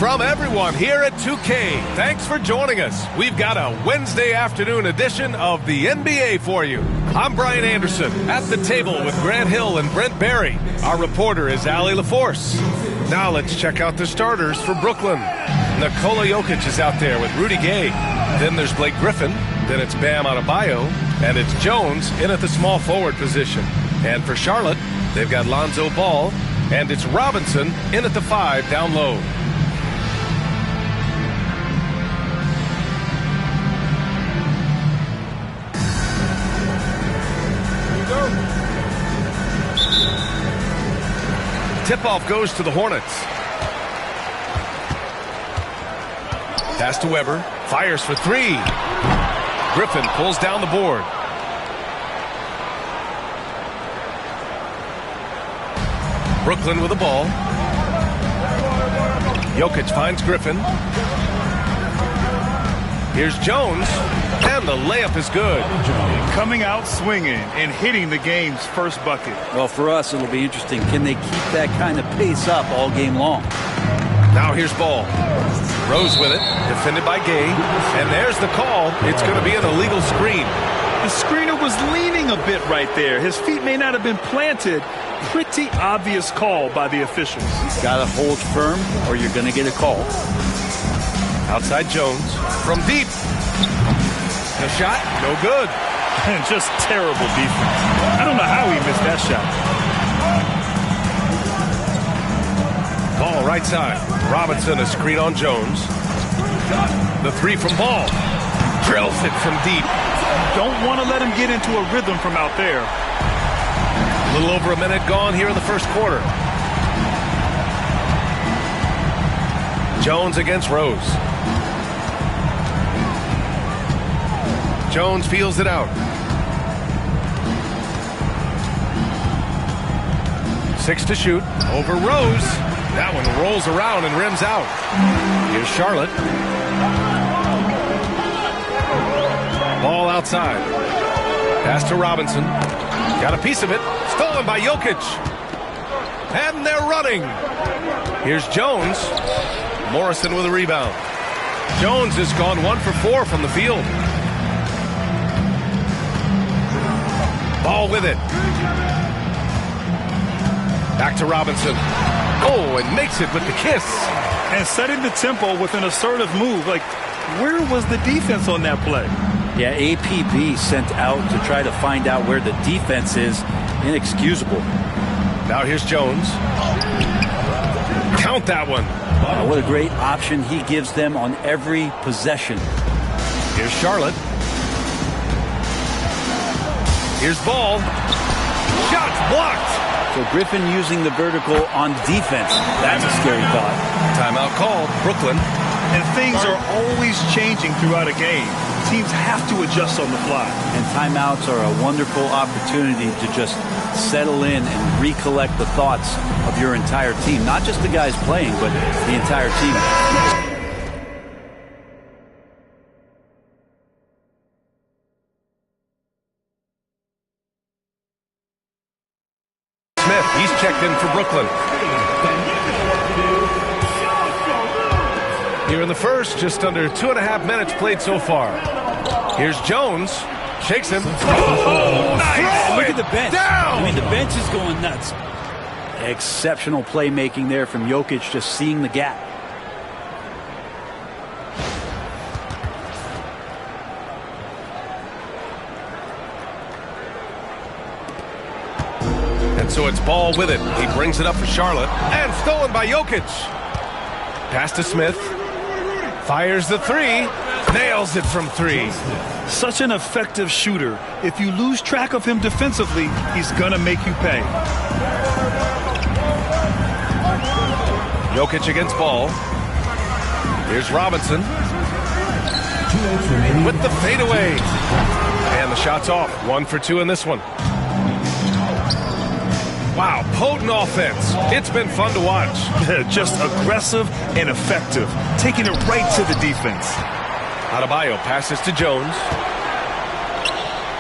from everyone here at 2K. Thanks for joining us. We've got a Wednesday afternoon edition of the NBA for you. I'm Brian Anderson at the table with Grant Hill and Brent Barry. Our reporter is Allie LaForce. Now let's check out the starters for Brooklyn. Nikola Jokic is out there with Rudy Gay. Then there's Blake Griffin. Then it's Bam Adebayo. And it's Jones in at the small forward position. And for Charlotte, they've got Lonzo Ball. And it's Robinson in at the 5 down low. Tip-off goes to the Hornets. Pass to Weber. Fires for 3. Griffin pulls down the board. Brooklyn with the ball. Jokic finds Griffin. Here's Jones. And the layup is good. Coming out swinging and hitting the game's first bucket. Well, for us, it'll be interesting. Can they keep that kind of pace up all game long? Now here's Ball. Rose with it. Defended by Gay. And there's the call. It's going to be an illegal screen. The screener was leaning a bit right there. His feet may not have been planted. Pretty obvious call by the officials. Got to hold firm or you're going to get a call. Outside Jones. From deep. The shot, no good. And just terrible defense. I don't know how he missed that shot. Ball right side. Robinson a screen on Jones. The 3 from Ball. Drills it from deep. Don't want to let him get into a rhythm from out there. A little over a minute gone here in the first quarter. Jones against Rose. Jones feels it out. 6 to shoot. Over Rose. That one rolls around and rims out. Here's Charlotte. Ball outside. Pass to Robinson. Got a piece of it. Stolen by Jokic. And they're running. Here's Jones. Morrison with a rebound. Jones has gone 1 for 4 from the field. Ball with it. Back to Robinson. Oh, and makes it with the kiss. And setting the tempo with an assertive move. Like, where was the defense on that play? Yeah, APB sent out to try to find out where the defense is. Inexcusable. Now here's Jones. Count that one. What a great option he gives them on every possession. Here's Charlotte. Here's Ball. Shots blocked. So Griffin using the vertical on defense. That's a scary thought. Timeout called. Brooklyn. And things are always changing throughout a game. Teams have to adjust on the fly. And timeouts are a wonderful opportunity to just settle in and recollect the thoughts of your entire team. Not just the guys playing, but the entire team. He's checked in for Brooklyn. Here in the first, just under 2.5 minutes played so far. Here's Jones. Shakes him. Oh, nice. Look at the bench. Down. I mean, the bench is going nuts. Exceptional playmaking there from Jokic, just seeing the gap. And so it's Ball with it. He brings it up for Charlotte. And stolen by Jokic. Pass to Smith. Fires the 3. Nails it from 3. Such an effective shooter. If you lose track of him defensively, he's going to make you pay. Jokic against Ball. Here's Robinson. With the fadeaway. And the shot's off. 1 for 2 in this one. Wow, potent offense. It's been fun to watch. Just aggressive and effective. Taking it right to the defense. Adebayo passes to Jones.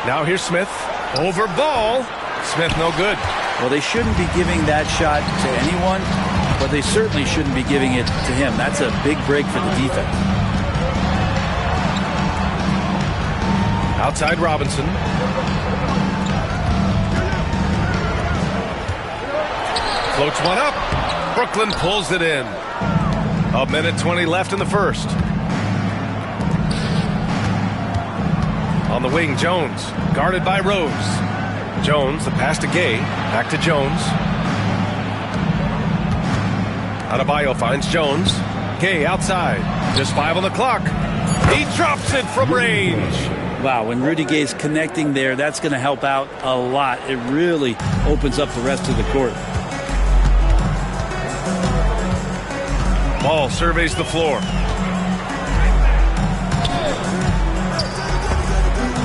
Now here's Smith. Over Ball. Smith no good. Well, they shouldn't be giving that shot to anyone, but they certainly shouldn't be giving it to him. That's a big break for the defense. Outside Robinson. Floats one up. Brooklyn pulls it in. 1:20 left in the first. On the wing, Jones, guarded by Rose. Jones, the pass to Gay. Back to Jones. Adebayo finds Jones. Gay outside. Just 5 on the clock. He drops it from range. Wow, when Rudy Gay's connecting there, that's going to help out a lot. It really opens up the rest of the court. Ball surveys the floor.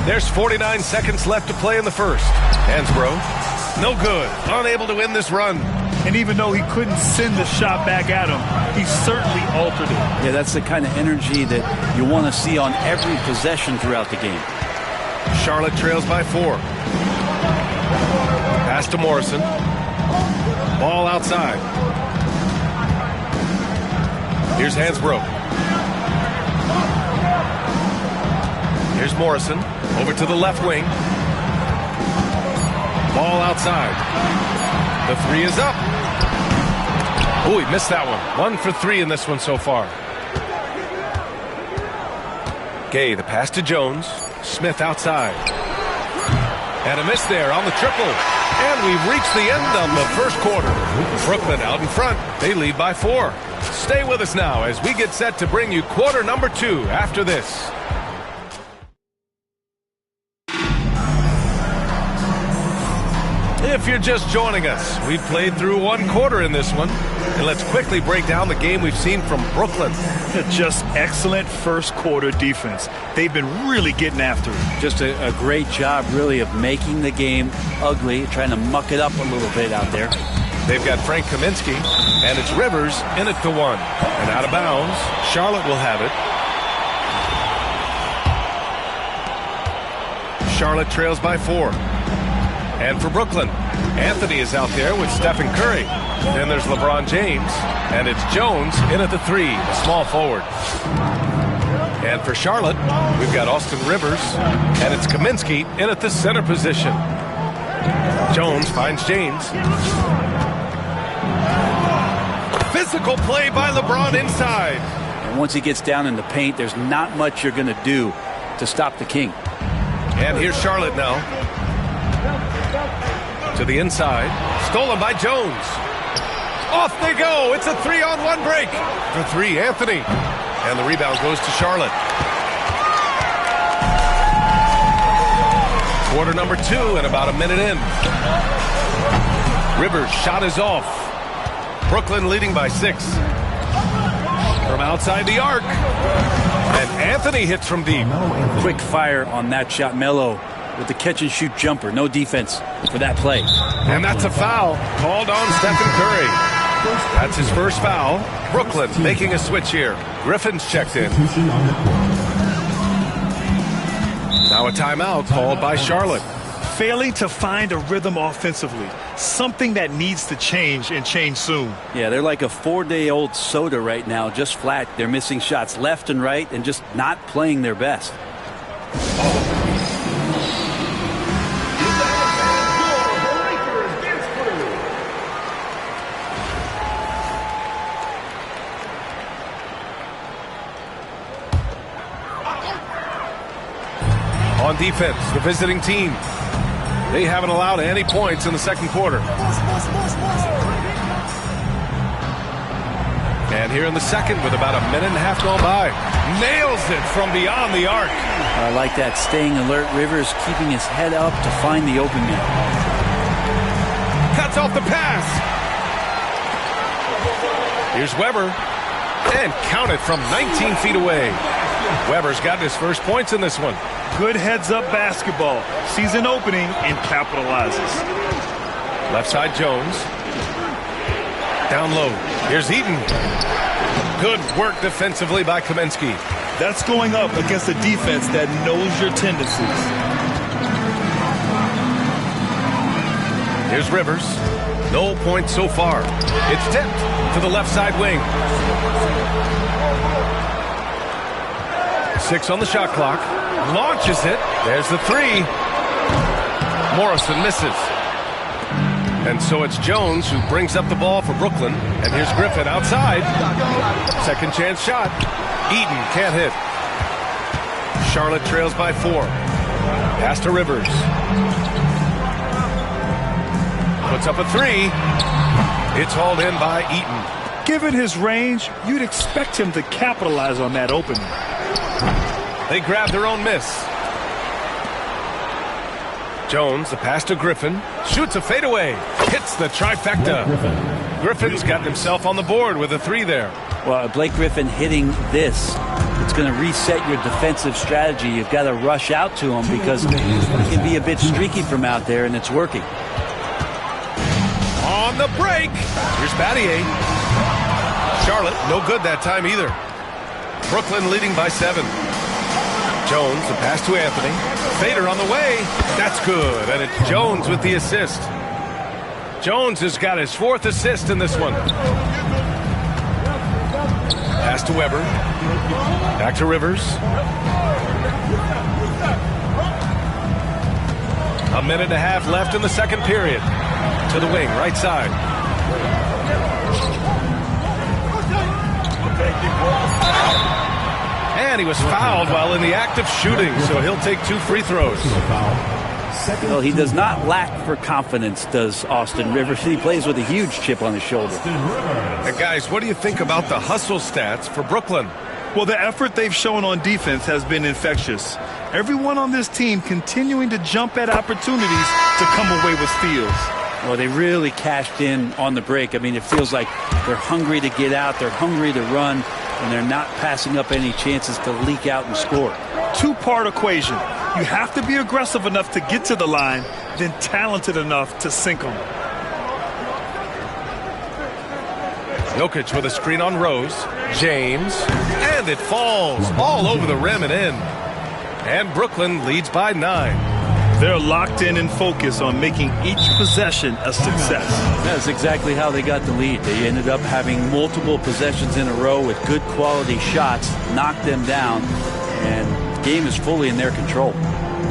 There's 49 seconds left to play in the first. Hansbrough, no good. Unable to win this run. And even though he couldn't send the shot back at him, he certainly altered it. Yeah, that's the kind of energy that you want to see on every possession throughout the game. Charlotte trails by 4. Pass to Morrison. Ball outside. Here's Hansbrough. Here's Morrison. Over to the left wing. Ball outside. The 3 is up. Oh, he missed that one. 1 for 3 in this one so far. Gay, the pass to Jones. Smith outside. And a miss there on the triple. And we've reached the end of the first quarter. Brooklyn out in front. They lead by 4. Stay with us now as we get set to bring you quarter number 2 after this. If you're just joining us, we've played through 1 quarter in this one. And let's quickly break down the game we've seen from Brooklyn. Just excellent first quarter defense. They've been really getting after it. Just a great job, really, of making the game ugly, trying to muck it up a little bit out there. They've got Frank Kaminsky, and it's Rivers in at the 1. And out of bounds, Charlotte will have it. Charlotte trails by 4. And for Brooklyn, Anthony is out there with Stephen Curry. Then there's LeBron James, and it's Jones in at the 3, the small forward. And for Charlotte, we've got Austin Rivers, and it's Kaminsky in at the center position. Jones finds James. Physical play by LeBron inside. And once he gets down in the paint, there's not much you're going to do to stop the King. And here's Charlotte now. To the inside. Stolen by Jones. Off they go. It's a 3-on-1 break. For 3, Anthony. And the rebound goes to Charlotte. Quarter number 2 and about a minute in. Rivers' shot is off. Brooklyn leading by 6. From outside the arc. And Anthony hits from deep. Quick fire on that shot. Melo with the catch-and-shoot jumper. No defense for that play. And that's a foul called on Stephen Curry. That's his first foul. Brooklyn making a switch here. Griffin's checked in. Now a timeout called by Charlotte. Failing to find a rhythm offensively. Something that needs to change and change soon. Yeah, they're like a 4-day-old soda right now, just flat. They're missing shots left and right and just not playing their best. On defense, the visiting team. They haven't allowed any points in the second quarter. And here in the second with about a minute and a half gone by. Nails it from beyond the arc. I like that, staying alert. Rivers keeping his head up to find the open man. Cuts off the pass. Here's Weber. And counted from 19 feet away. Weber's got his first points in this one. Good heads-up basketball. Sees an opening and capitalizes. Left side, Jones. Down low. Here's Eaton. Good work defensively by Kaminsky. That's going up against a defense that knows your tendencies. Here's Rivers. No points so far. It's tipped to the left side wing. 6 on the shot clock. Launches it. There's the 3. Morrison misses. And so it's Jones who brings up the ball for Brooklyn. And here's Griffin outside. Second chance shot. Eaton can't hit. Charlotte trails by 4. Pass to Rivers. Puts up a 3. It's hauled in by Eaton. Given his range, you'd expect him to capitalize on that opening. They grab their own miss. Jones, the pass to Griffin. Shoots a fadeaway. Hits the trifecta. Griffin's got himself on the board with a 3 there. Well, Blake Griffin hitting this, it's going to reset your defensive strategy. You've got to rush out to him because he can be a bit streaky from out there, and it's working. On the break. Here's Battier. Charlotte, no good that time either. Brooklyn leading by 7. Jones, the pass to Anthony. Fader on the way. That's good. And it's Jones with the assist. Jones has got his 4th assist in this one. Pass to Weber. Back to Rivers. A minute and a half left in the second period. To the wing, right side. And he was fouled while in the act of shooting, so he'll take 2 free throws. Well, he does not lack for confidence, does Austin Rivers. He plays with a huge chip on his shoulder. And guys, what do you think about the hustle stats for Brooklyn? Well, the effort they've shown on defense has been infectious. Everyone on this team continuing to jump at opportunities to come away with steals. Well, they really cashed in on the break. I mean, it feels like they're hungry to get out, they're hungry to run, and they're not passing up any chances to leak out and score. 2-part equation. You have to be aggressive enough to get to the line, then talented enough to sink them. Jokic with a screen on Rose. James. And it falls all over the rim and in. And Brooklyn leads by 9. They're locked in and focused on making each possession a success. That's exactly how they got the lead. They ended up having multiple possessions in a row with good quality shots, knocked them down, and the game is fully in their control.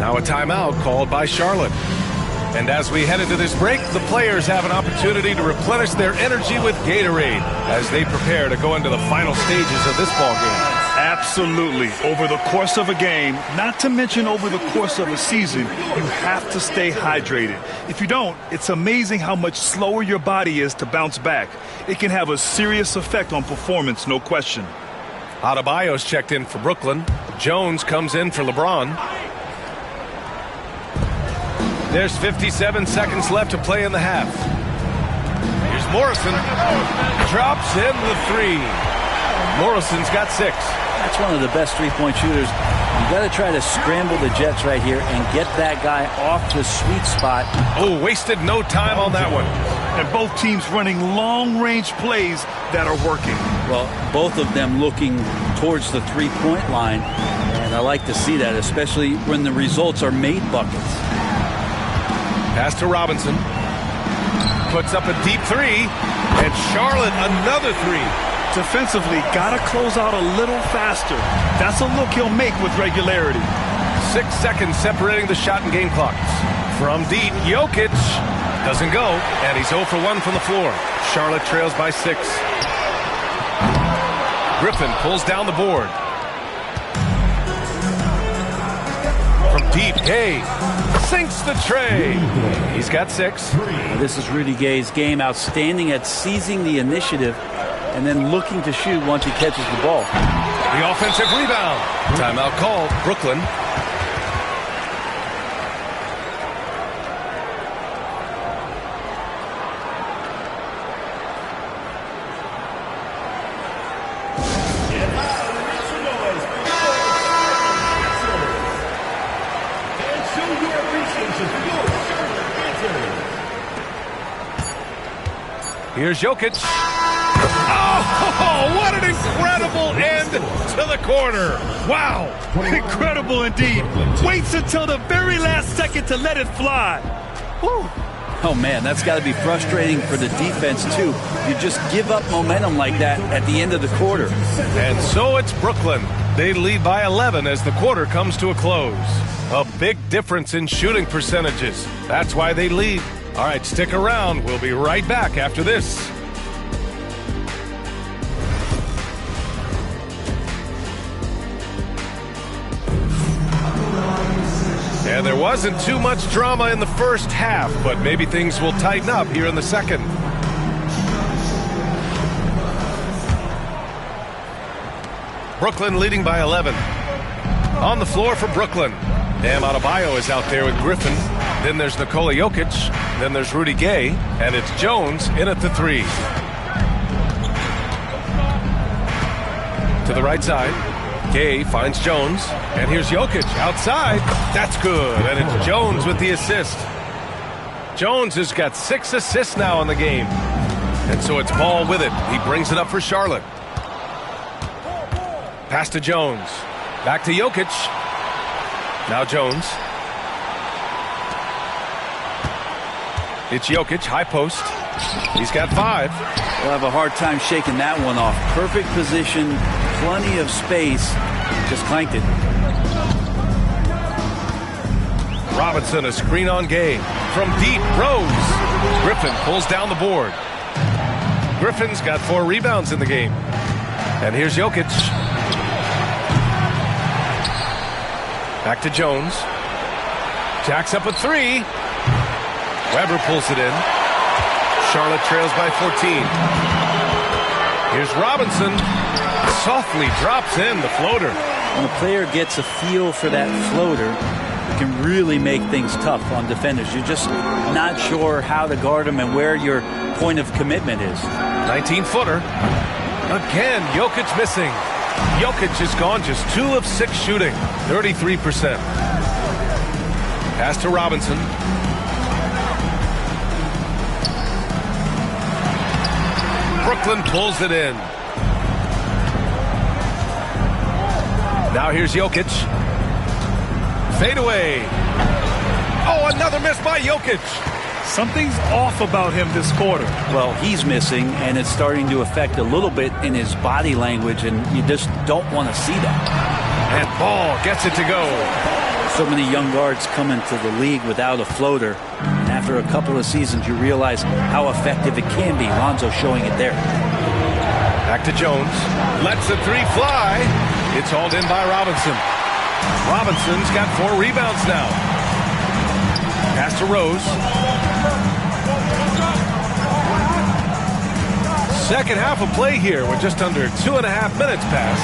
Now a timeout called by Charlotte. And as we head into this break, the players have an opportunity to replenish their energy with Gatorade as they prepare to go into the final stages of this ball game. Absolutely. Over the course of a game, not to mention over the course of a season, you have to stay hydrated. If you don't, it's amazing how much slower your body is to bounce back. It can have a serious effect on performance, no question. Adebayo's checked in for Brooklyn. Jones comes in for LeBron. There's 57 seconds left to play in the half. Here's Morrison. Drops in the 3. Morrison's got 6. That's one of the best three-point shooters. You got to try to scramble the Jets right here and get that guy off the sweet spot. Oh, wasted no time on that one. And both teams running long-range plays that are working. Well, both of them looking towards the three-point line. And I like to see that, especially when the results are made buckets. Pass to Robinson. Puts up a deep 3. And Charlotte another 3. Defensively, got to close out a little faster. That's a look he'll make with regularity. 6 seconds separating the shot and game clocks. From deep, Jokic doesn't go, and he's 0 for 1 from the floor. Charlotte trails by 6. Griffin pulls down the board. From deep, Gay sinks the tray. He's got 6. This is Rudy Gay's game. Outstanding at seizing the initiative and then looking to shoot once he catches the ball. The offensive rebound. Timeout called. Brooklyn. Here's Jokic. Oh, what an incredible end to the quarter. Wow. Incredible indeed. Waits until the very last second to let it fly. Whew. Oh, man, that's got to be frustrating for the defense, too. You just give up momentum like that at the end of the quarter. And so it's Brooklyn. They lead by 11 as the quarter comes to a close. A big difference in shooting percentages. That's why they lead. All right, stick around. We'll be right back after this. And there wasn't too much drama in the first half, but maybe things will tighten up here in the second. Brooklyn leading by 11. On the floor for Brooklyn. Bam Adebayo is out there with Griffin. Then there's Nikola Jokic. Then there's Rudy Gay. And it's Jones in at the 3. To the right side. Gay finds Jones. And here's Jokic outside. That's good. And it's Jones with the assist. Jones has got 6 assists now in the game. And so it's Ball with it. He brings it up for Charlotte. Pass to Jones. Back to Jokic. Now Jones. It's Jokic, high post. He's got 5. We'll have a hard time shaking that one off. Perfect position, plenty of space. Just clanked it. Robinson, a screen on Gay. From deep, Rose. Griffin pulls down the board. Griffin's got 4 rebounds in the game. And here's Jokic. Back to Jones. Jacks up a 3. Weber pulls it in. Charlotte trails by 14. Here's Robinson. Softly drops in the floater. When a player gets a feel for that floater, it can really make things tough on defenders. You're just not sure how to guard them and where your point of commitment is. 19-footer. Again, Jokic missing. Jokic has gone just 2 of 6 shooting, 33%. Pass to Robinson. Brooklyn pulls it in. Now here's Jokic. Fade away. Oh, another miss by Jokic. Something's off about him this quarter. Well, he's missing, and it's starting to affect a little bit in his body language, and you just don't want to see that. And Ball gets it to go. So many young guards come into the league without a floater, and after a couple of seasons, you realize how effective it can be. Lonzo showing it there. Back to Jones. Lets the 3 fly. It's hauled in by Robinson. Robinson's got 4 rebounds now. Pass to Rose. Second half of play here. We're just under 2.5 minutes past.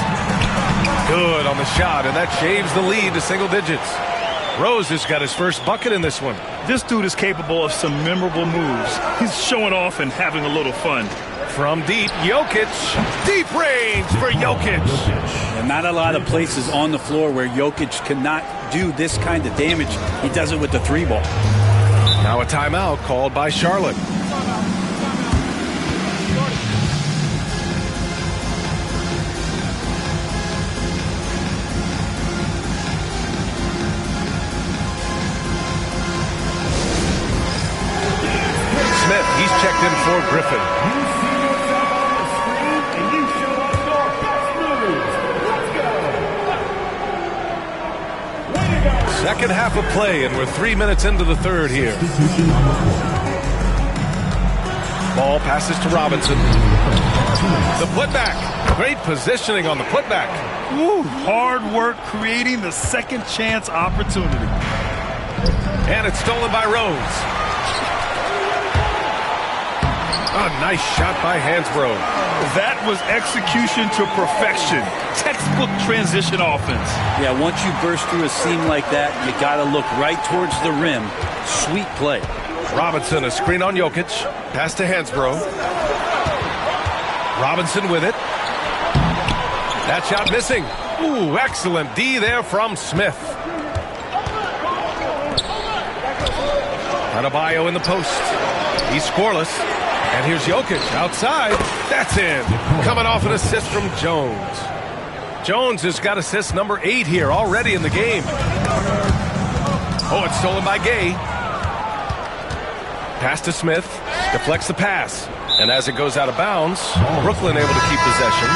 Good on the shot, and that shaves the lead to single digits. Rose has got his first bucket in this one. This dude is capable of some memorable moves. He's showing off and having a little fun. From deep, Jokic. Deep range for Jokic. And not a lot of places on the floor where Jokic cannot do this kind of damage. He does it with the 3 ball. Now a timeout called by Charlotte. Smith, he's checked in for Griffin. Second half of play, and we're 3 minutes into the third here. Ball passes to Robinson. The putback. Great positioning on the putback. Woo, hard work creating the second chance opportunity. And it's stolen by Rose. A nice shot by Hansbrough. That was execution to perfection. Textbook transition offense. Yeah, once you burst through a seam like that, you got to look right towards the rim. Sweet play. Robinson, a screen on Jokic. Pass to Hansbrough. Robinson with it. That shot missing. Ooh, excellent D there from Smith. Adebayo in the post. He's scoreless. And here's Jokic outside. That's in. Coming off an assist from Jones. Jones has got assist number 8 here already in the game. Oh, it's stolen by Gay. Pass to Smith. Deflects the pass. And as it goes out of bounds, Brooklyn able to keep possession.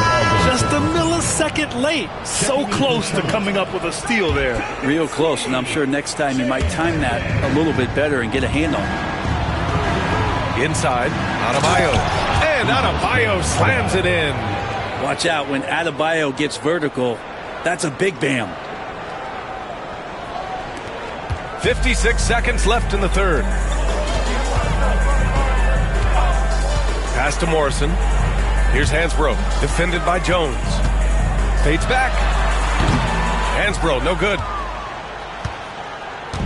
Just a millisecond late. So close to coming up with a steal there. Real close, and I'm sure next time you might time that a little bit better and get a hand on it. Inside, Adebayo. And Adebayo slams it in. Watch out when Adebayo gets vertical. That's a big bam. 56 seconds left in the third. Pass to Morrison. Here's Hansbrough, defended by Jones. Fades back. Hansbrough, no good.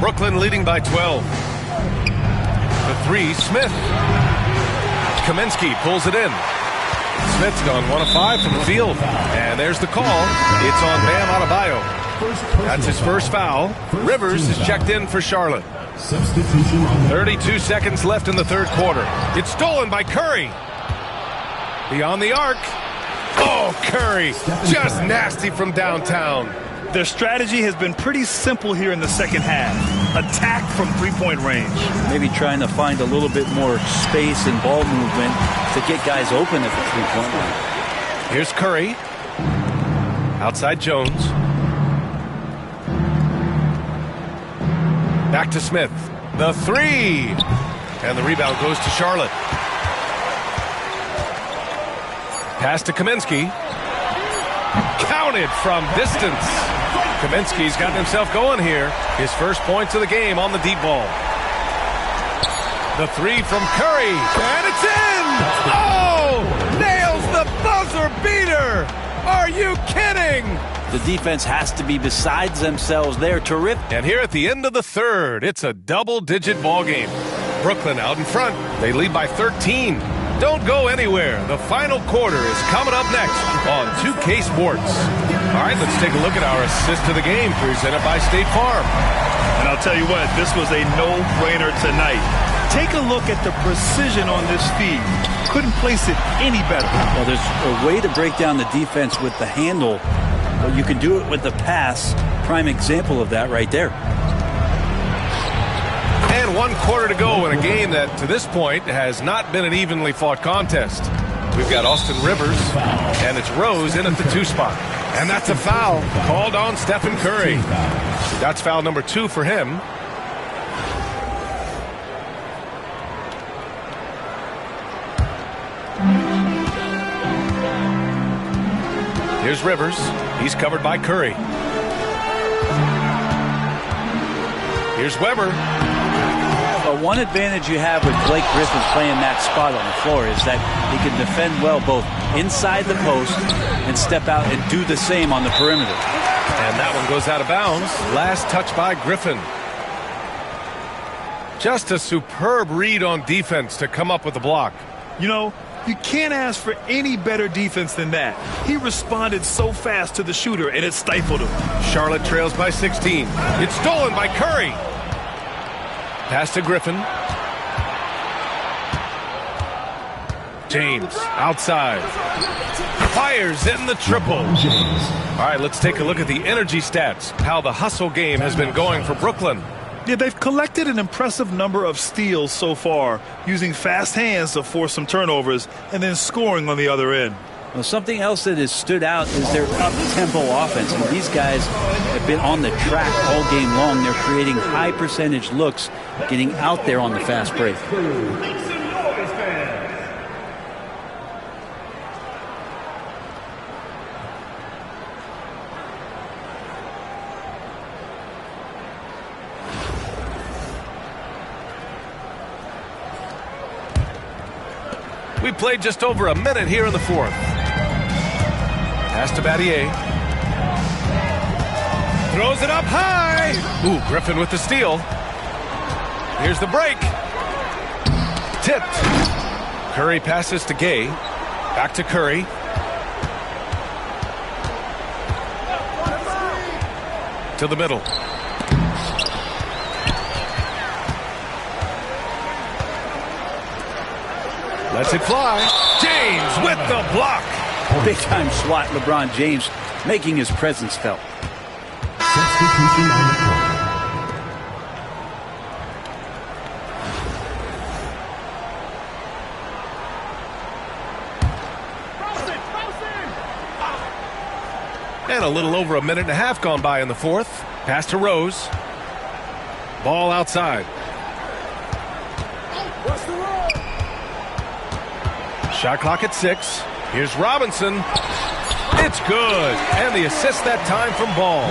Brooklyn leading by 12. The three, Smith. Kaminsky pulls it in. Smith's gone 1 of 5 from the field. And there's the call. It's on Bam Adebayo. That's his first foul. Rivers is checked in for Charlotte. 32 seconds left in the third quarter. It's stolen by Curry. Beyond the arc. Oh, Curry. Just nasty from downtown. Their strategy has been pretty simple here in the second half. Attack from three-point range. Maybe trying to find a little bit more space and ball movement to get guys open at the three-point line. Here's Curry. Outside Jones. Back to Smith. The three. And the rebound goes to Charlotte. Pass to Kaminsky. Counted from distance. Kaminsky's gotten himself going here. His first points of the game on the deep ball. The three from Curry. And it's in! Oh! Nails the buzzer beater! Are you kidding? The defense has to be besides themselves. They're terrific. And here at the end of the third, it's a double-digit ball game. Brooklyn out in front. They lead by 13. Don't go anywhere. The final quarter is coming up next on 2K Sports. All right, let's take a look at our assist to the game presented by State Farm. And I'll tell you what, this was a no-brainer tonight. Take a look at the precision on this feed. Couldn't place it any better. Well, there's a way to break down the defense with the handle, but you can do it with the pass. Prime example of that right there. And 1 quarter to go in a game that, to this point, has not been an evenly fought contest. We've got Austin Rivers, and it's Rose in at the 2 spot. And that's a foul called on Stephen Curry. That's foul number 2 for him. Here's Rivers. He's covered by Curry. Here's Weber. Well, one advantage you have with Blake Griffin playing that spot on the floor is that he can defend well both inside the post and step out and do the same on the perimeter. And that one goes out of bounds. Last touch by Griffin. Just a superb read on defense to come up with the block. You know, you can't ask for any better defense than that. He responded so fast to the shooter, and it stifled him. Charlotte trails by 16. It's stolen by Curry. Pass to Griffin. James outside. Fires in the triple. All right, let's take a look at the energy stats. How the hustle game has been going for Brooklyn. Yeah, they've collected an impressive number of steals so far, using fast hands to force some turnovers and then scoring on the other end. Well, something else that has stood out is their up-tempo offense. And these guys have been on the track all game long. They're creating high-percentage looks, getting out there on the fast break. We played just over a minute here in the fourth. Pass to Battier. Throws it up high. Ooh, Griffin with the steal. Here's the break. Tipped. Curry passes to Gay. Back to Curry. To the middle. Lets it fly. James with the block. Big time swat, LeBron James making his presence felt. And a little over a minute and a half gone by in the fourth. Pass to Rose. Ball outside. Shot clock at 6. Here's Robinson. It's good. And the assist that time from Ball.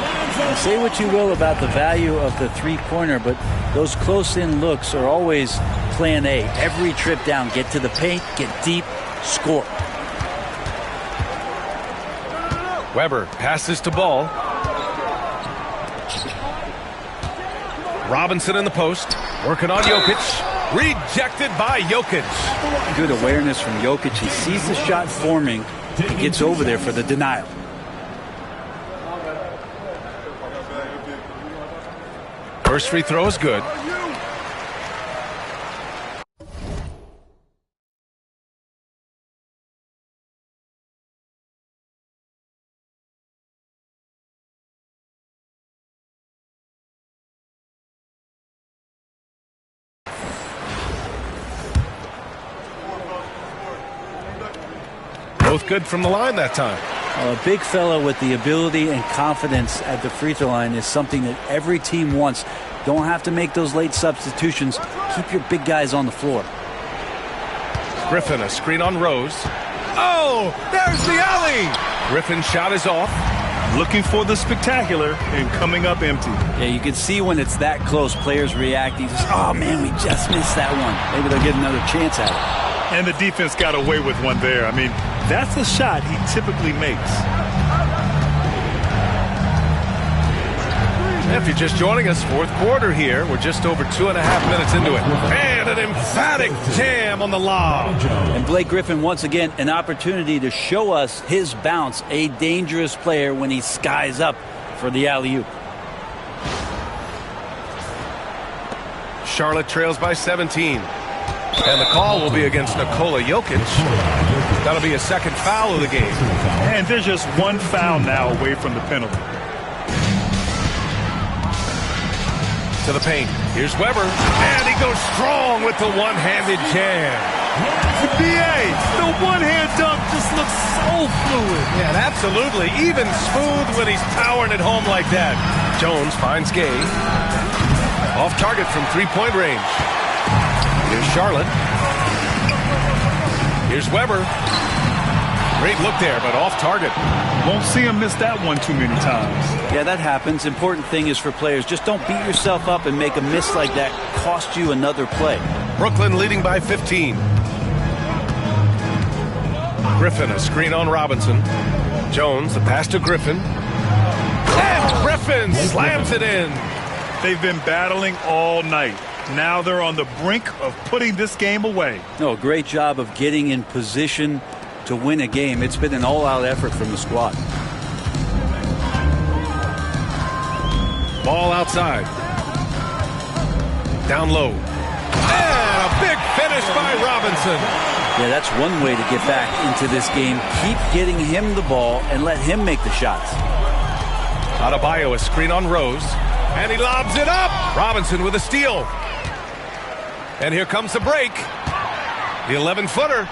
Say what you will about the value of the three-pointer, but those close-in looks are always plan A. Every trip down, get to the paint, get deep, score. Weber passes to Ball. Robinson in the post. Working on Jokic. Rejected by Jokic. Good awareness from Jokic. He sees the shot forming. He gets over there for the denial. First free throw is good. Both good from the line that time. A big fella with the ability and confidence at the free throw line is something that every team wants. Don't have to make those late substitutions. Keep your big guys on the floor. Griffin, a screen on Rose. Oh, there's the alley. Griffin's shot is off. Looking for the spectacular and coming up empty. Yeah, you can see when it's that close, players react. You just, oh man, we just missed that one. Maybe they'll get another chance at it. And the defense got away with one there. I mean, that's a shot he typically makes. If you're just joining us, fourth quarter here. We're just over 2.5 minutes into it. And an emphatic jam on the lob. And Blake Griffin, once again, an opportunity to show us his bounce. A dangerous player when he skies up for the alley-oop. Charlotte trails by 17. And the call will be against Nikola Jokic. That'll be a second foul of the game. And there's just one foul now away from the penalty. To the paint. Here's Weber. And he goes strong with the one-handed jam. BA, the one-hand dunk just looks so fluid. Yeah, absolutely. Even smooth when he's powering it home like that. Jones finds Gay. Off target from three-point range. Here's Charlotte. Here's Weber. Great look there, but off target. Won't see him miss that one too many times. Yeah, that happens. Important thing is for players, just don't beat yourself up and make a miss like that cost you another play. Brooklyn leading by 15. Griffin, a screen on Robinson. Jones, the pass to Griffin. And Griffin slams it in. They've been battling all night. Now they're on the brink of putting this game away. No, great job of getting in position to win a game. It's been an all-out effort from the squad. Ball outside. Down low. And a big finish by Robinson. Yeah, that's one way to get back into this game. Keep getting him the ball and let him make the shots. Adebayo, a screen on Rose. And he lobs it up. Robinson with a steal. And here comes the break. The 11-footer.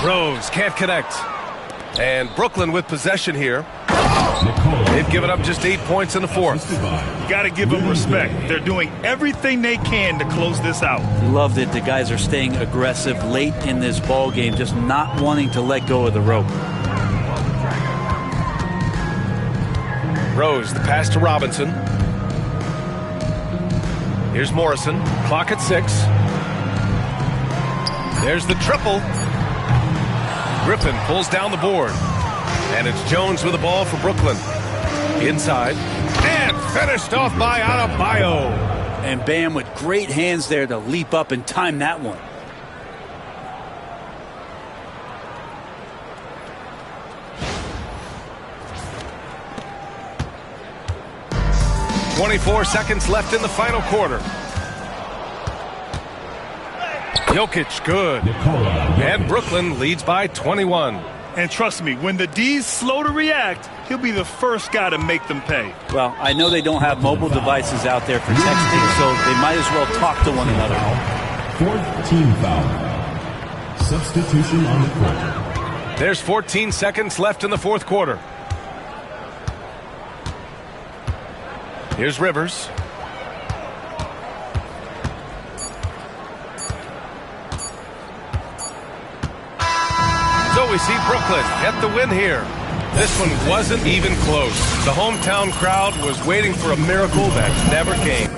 Rose can't connect. And Brooklyn with possession here. They've given up just 8 points in the fourth. You got to give them respect. They're doing everything they can to close this out. Loved it. The guys are staying aggressive late in this ball game, just not wanting to let go of the rope. Rose, the pass to Robinson. Here's Morrison. Clock at 6. There's the triple. Griffin pulls down the board. And it's Jones with the ball for Brooklyn. Inside. And finished off by Adebayo. And Bam with great hands there to leap up and time that one. .24 seconds left in the final quarter. Jokic, good. And Brooklyn leads by 21. And trust me, when the D's slow to react, he'll be the first guy to make them pay. Well, I know they don't have mobile devices out there for texting, so they might as well talk to one another. Fourth team foul. Substitution on the court. There's 14 seconds left in the fourth quarter. Here's Rivers. So we see Brooklyn get the win here. This one wasn't even close. The hometown crowd was waiting for a miracle that never came.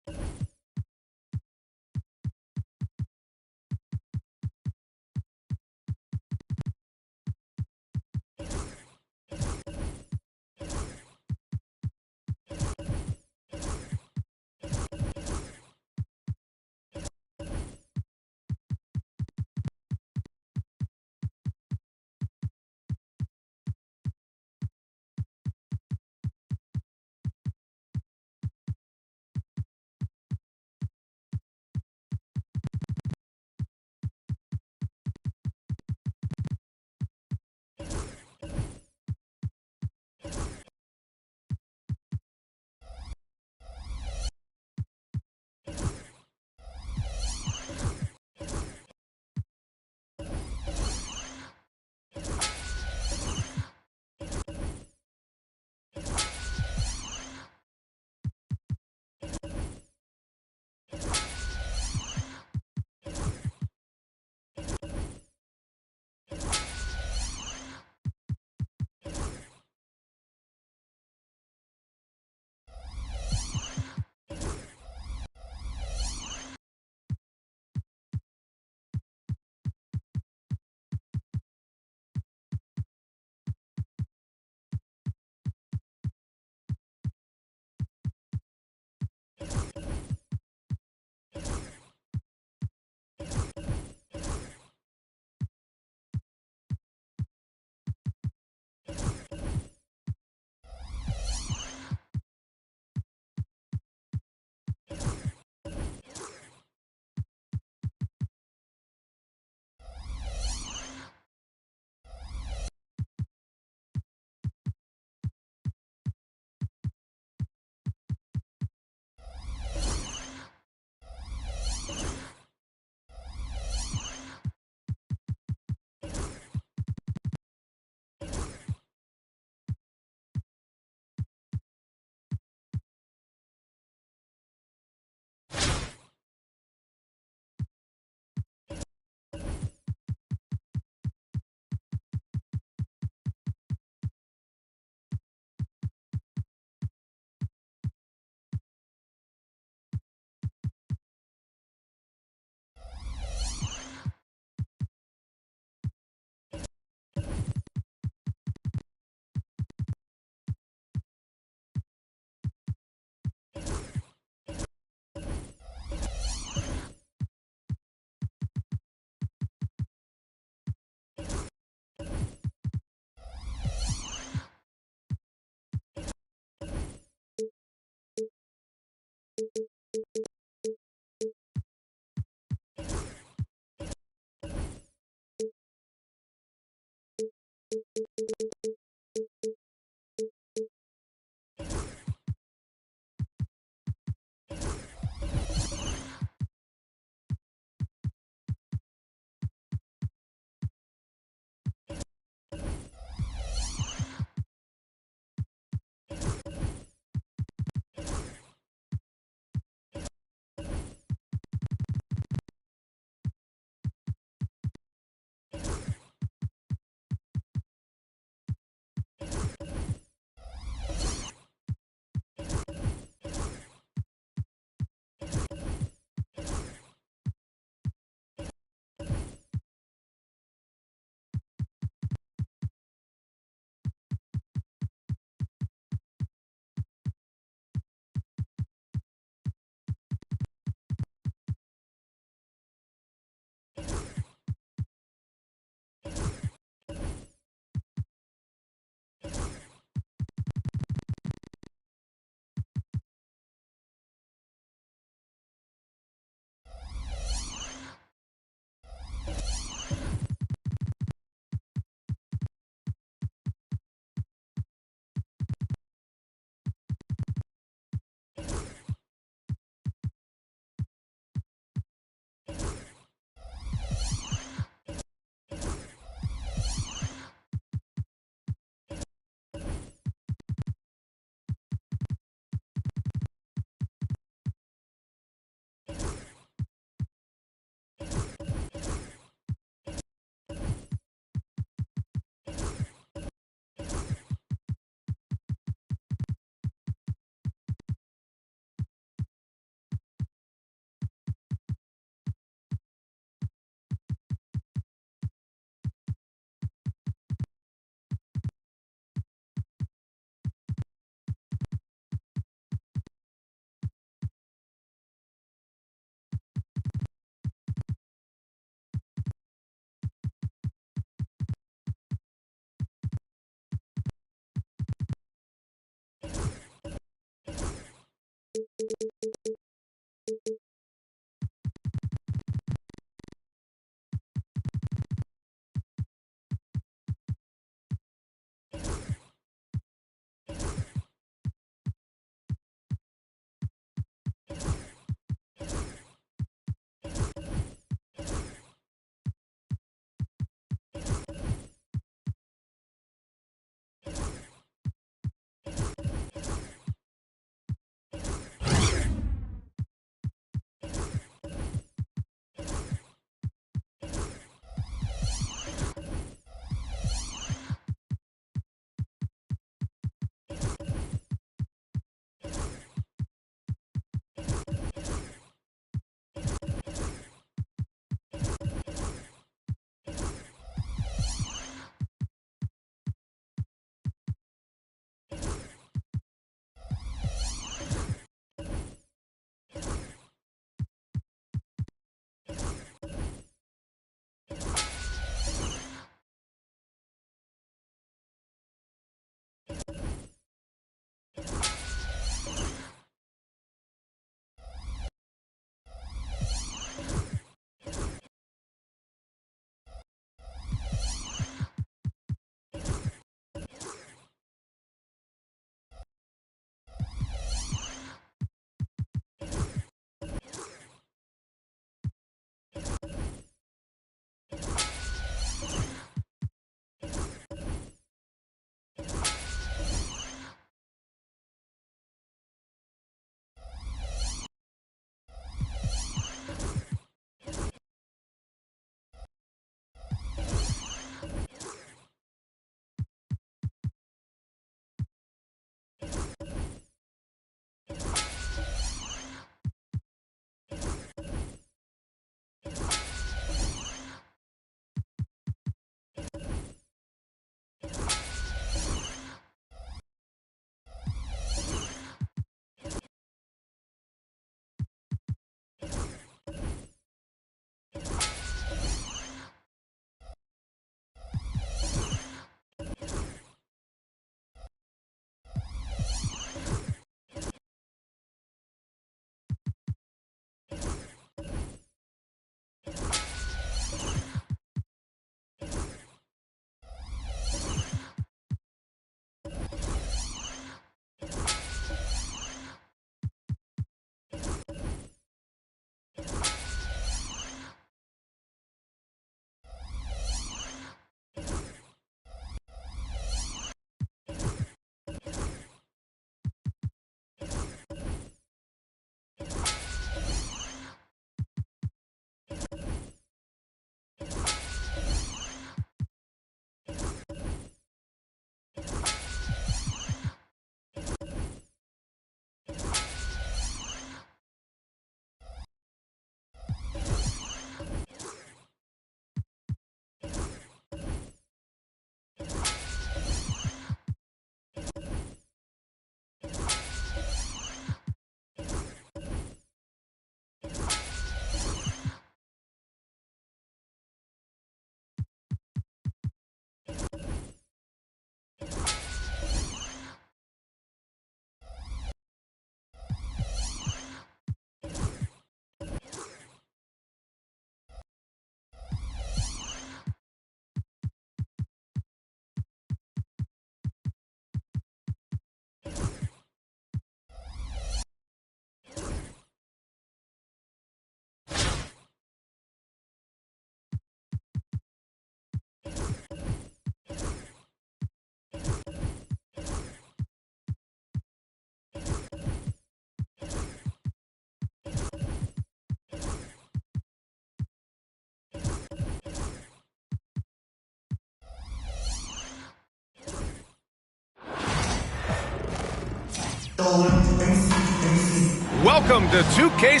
Welcome to 2K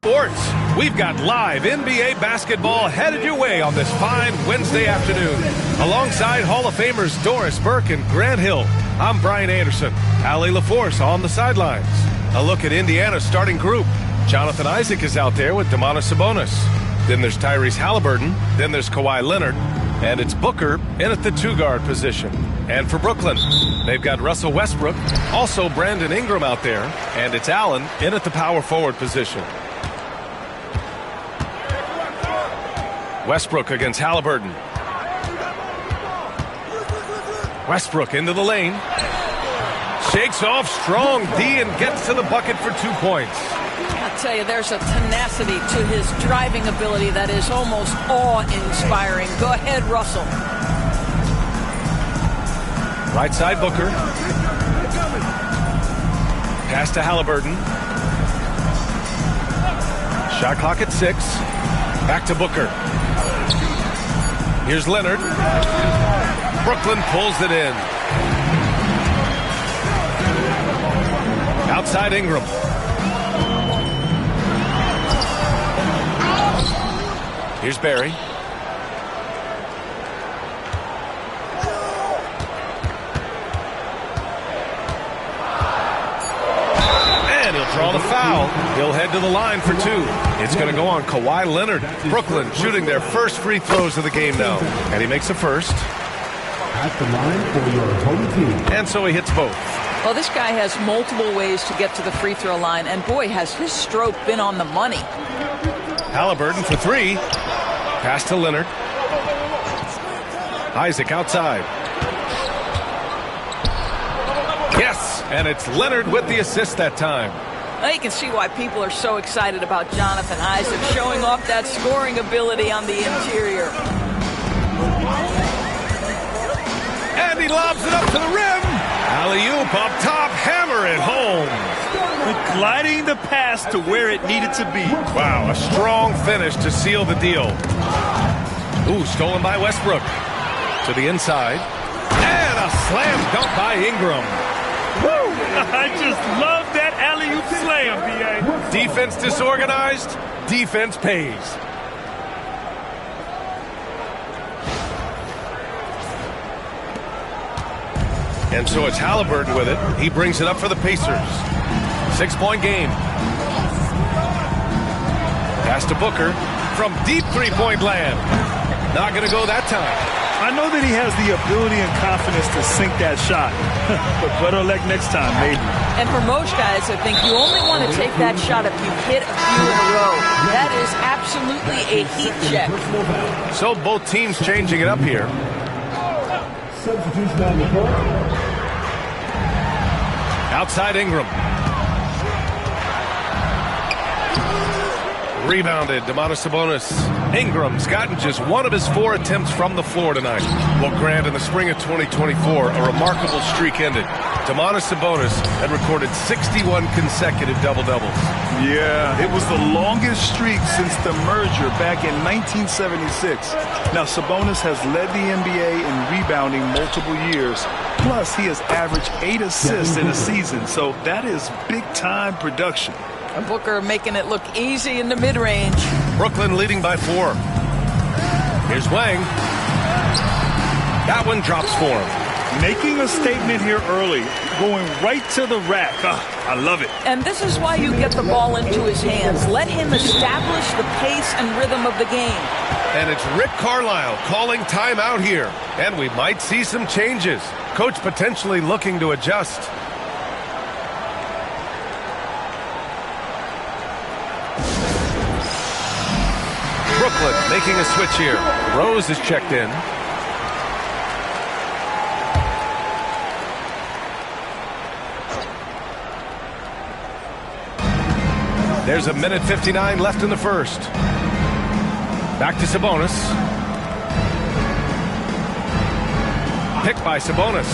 Sports. We've got live NBA basketball headed your way on this fine Wednesday afternoon. Alongside Hall of Famers Doris Burke and Grant Hill, I'm Brian Anderson. Allie LaForce on the sidelines. A look at Indiana's starting group. Jonathan Isaac is out there with Domantas Sabonis. Then there's Tyrese Halliburton. Then there's Kawhi Leonard. And it's Booker in at the two-guard position. And for Brooklyn, they've got Russell Westbrook, also Brandon Ingram out there, and it's Allen in at the power forward position. Westbrook against Halliburton. Westbrook into the lane. Shakes off strong D and gets to the bucket for 2 points. I'll tell you, there's a tenacity to his driving ability that is almost awe-inspiring. Go ahead, Russell. Right side, Booker. Pass to Halliburton. Shot clock at 6. Back to Booker. Here's Leonard. Brooklyn pulls it in. Outside Ingram. Here's Barry. And he'll draw the foul. He'll head to the line for 2. It's going to go on Kawhi Leonard. Brooklyn shooting their first free throws of the game now. And he makes a first. At the line for your home team. And so he hits both. Well, this guy has multiple ways to get to the free throw line, and boy, has his stroke been on the money. Halliburton for 3. Pass to Leonard. Isaac outside. Yes, and it's Leonard with the assist that time. Now you can see why people are so excited about Jonathan Isaac showing off that scoring ability on the interior. And he lobs it up to the rim. Alley-oop up top, hammer it home. Gliding the pass to where it needed to be. Wow, a strong finish to seal the deal. Ooh, stolen by Westbrook. To the inside. And a slam dunk by Ingram. Woo! I just love that alley-oop slam, B.A. Defense disorganized, defense pays. And so it's Halliburton with it. He brings it up for the Pacers. 6-point game. Pass to Booker from deep three-point land. Not going to go that time. I know that he has the ability and confidence to sink that shot. But better luck next time, maybe. And for most guys, I think you only want to take that shot if you hit a few in a row. That is absolutely a heat check. So both teams changing it up here. Substitution on the court. Outside Ingram. Rebounded, Domantas Sabonis. Ingram's gotten just one of his 4 attempts from the floor tonight. Well, Grant, in the spring of 2024, a remarkable streak ended. Domantas Sabonis had recorded 61 consecutive double-doubles. Yeah, it was the longest streak since the merger back in 1976. Now, Sabonis has led the NBA in rebounding multiple years. Plus, he has averaged 8 assists in a season, so that is big-time production. Booker making it look easy in the mid-range. Brooklyn leading by 4. Here's Wang. That one drops for him. Making a statement here early, going right to the rack. I love it. And this is why you get the ball into his hands. Let him establish the pace and rhythm of the game. And it's Rick Carlisle calling timeout here. And we might see some changes. Coach potentially looking to adjust. Brooklyn making a switch here. Rose is checked in. There's a minute 59 left in the first. Back to Sabonis. Picked by Sabonis.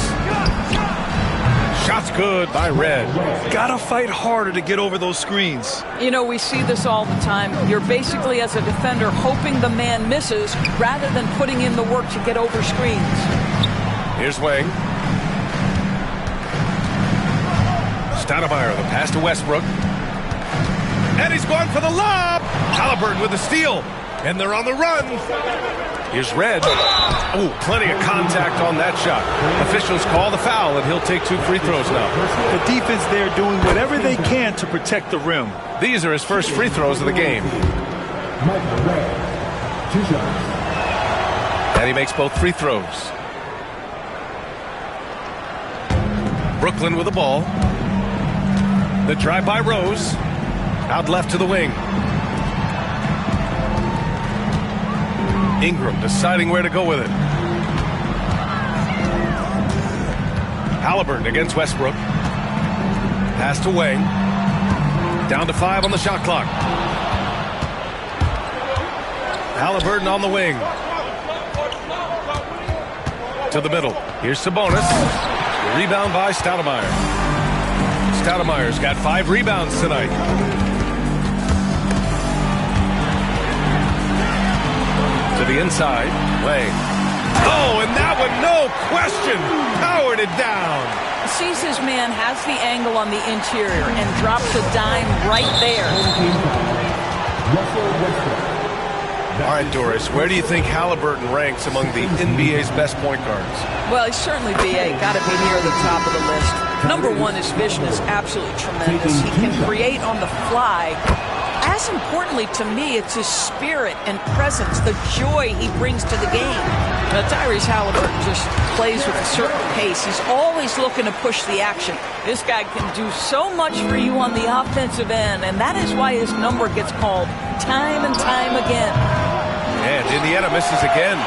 Shot's good by Red. Gotta fight harder to get over those screens. You know, we see this all the time. You're basically, as a defender, hoping the man misses rather than putting in the work to get over screens. Here's Wang. Stoudemire, the pass to Westbrook. And he's going for the lob. Halliburton with the steal. And they're on the run. Here's Red. Oh, plenty of contact on that shot. Officials call the foul, and he'll take 2 free throws now. The defense there doing whatever they can to protect the rim. These are his first free throws of the game. Michael Red. 2 shots. And he makes both free throws. Brooklyn with the ball. The drive by Rose. Out left to the wing. Ingram deciding where to go with it. Halliburton against Westbrook. Pass to Wang. Down to 5 on the shot clock. Halliburton on the wing. To the middle. Here's Sabonis. The rebound by Stoudemire. Stoudemire's got 5 rebounds tonight. To the inside. Wang. Oh, and that one, no question, powered it down. Sees his man, has the angle on the interior, and drops a dime right there. All right, Doris, where do you think Halliburton ranks among the NBA's best point guards? Well, he's certainly, BA, got to be near the top of the list. Number one, his vision is absolutely tremendous. He can create on the fly. As importantly to me, it's his spirit and presence, the joy he brings to the game. Tyrese Halliburton just plays with a certain pace. He's always looking to push the action. This guy can do so much for you on the offensive end, and that is why his number gets called time and time again. And Indiana misses again.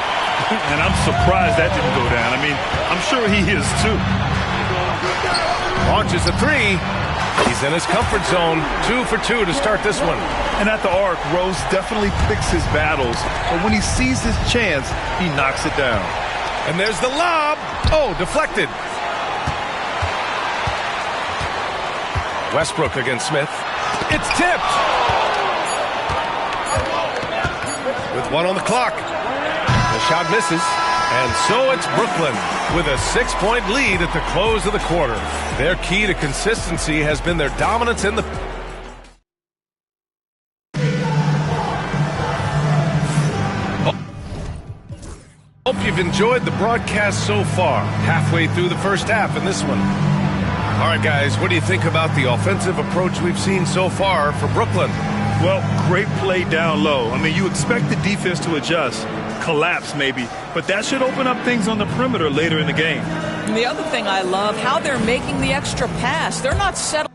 And I'm surprised that didn't go down. I mean, I'm sure he is too. Launches a 3. He's in his comfort zone. 2 for 2 to start this one. And at the arc, Rose definitely picks his battles. But when he sees his chance, he knocks it down. And there's the lob. Oh, deflected. Westbrook against Smith. It's tipped. With 1 on the clock. The shot misses. And so it's Brooklyn with a 6-point lead at the close of the quarter. Their key to consistency has been their dominance in the... Hope you've enjoyed the broadcast so far. Halfway through the first half in this one. All right, guys, what do you think about the offensive approach we've seen so far for Brooklyn? Well, great play down low. I mean, you expect the defense to adjust, collapse maybe, but that should open up things on the perimeter later in the game. And the other thing I love, how they're making the extra pass. They're not settling.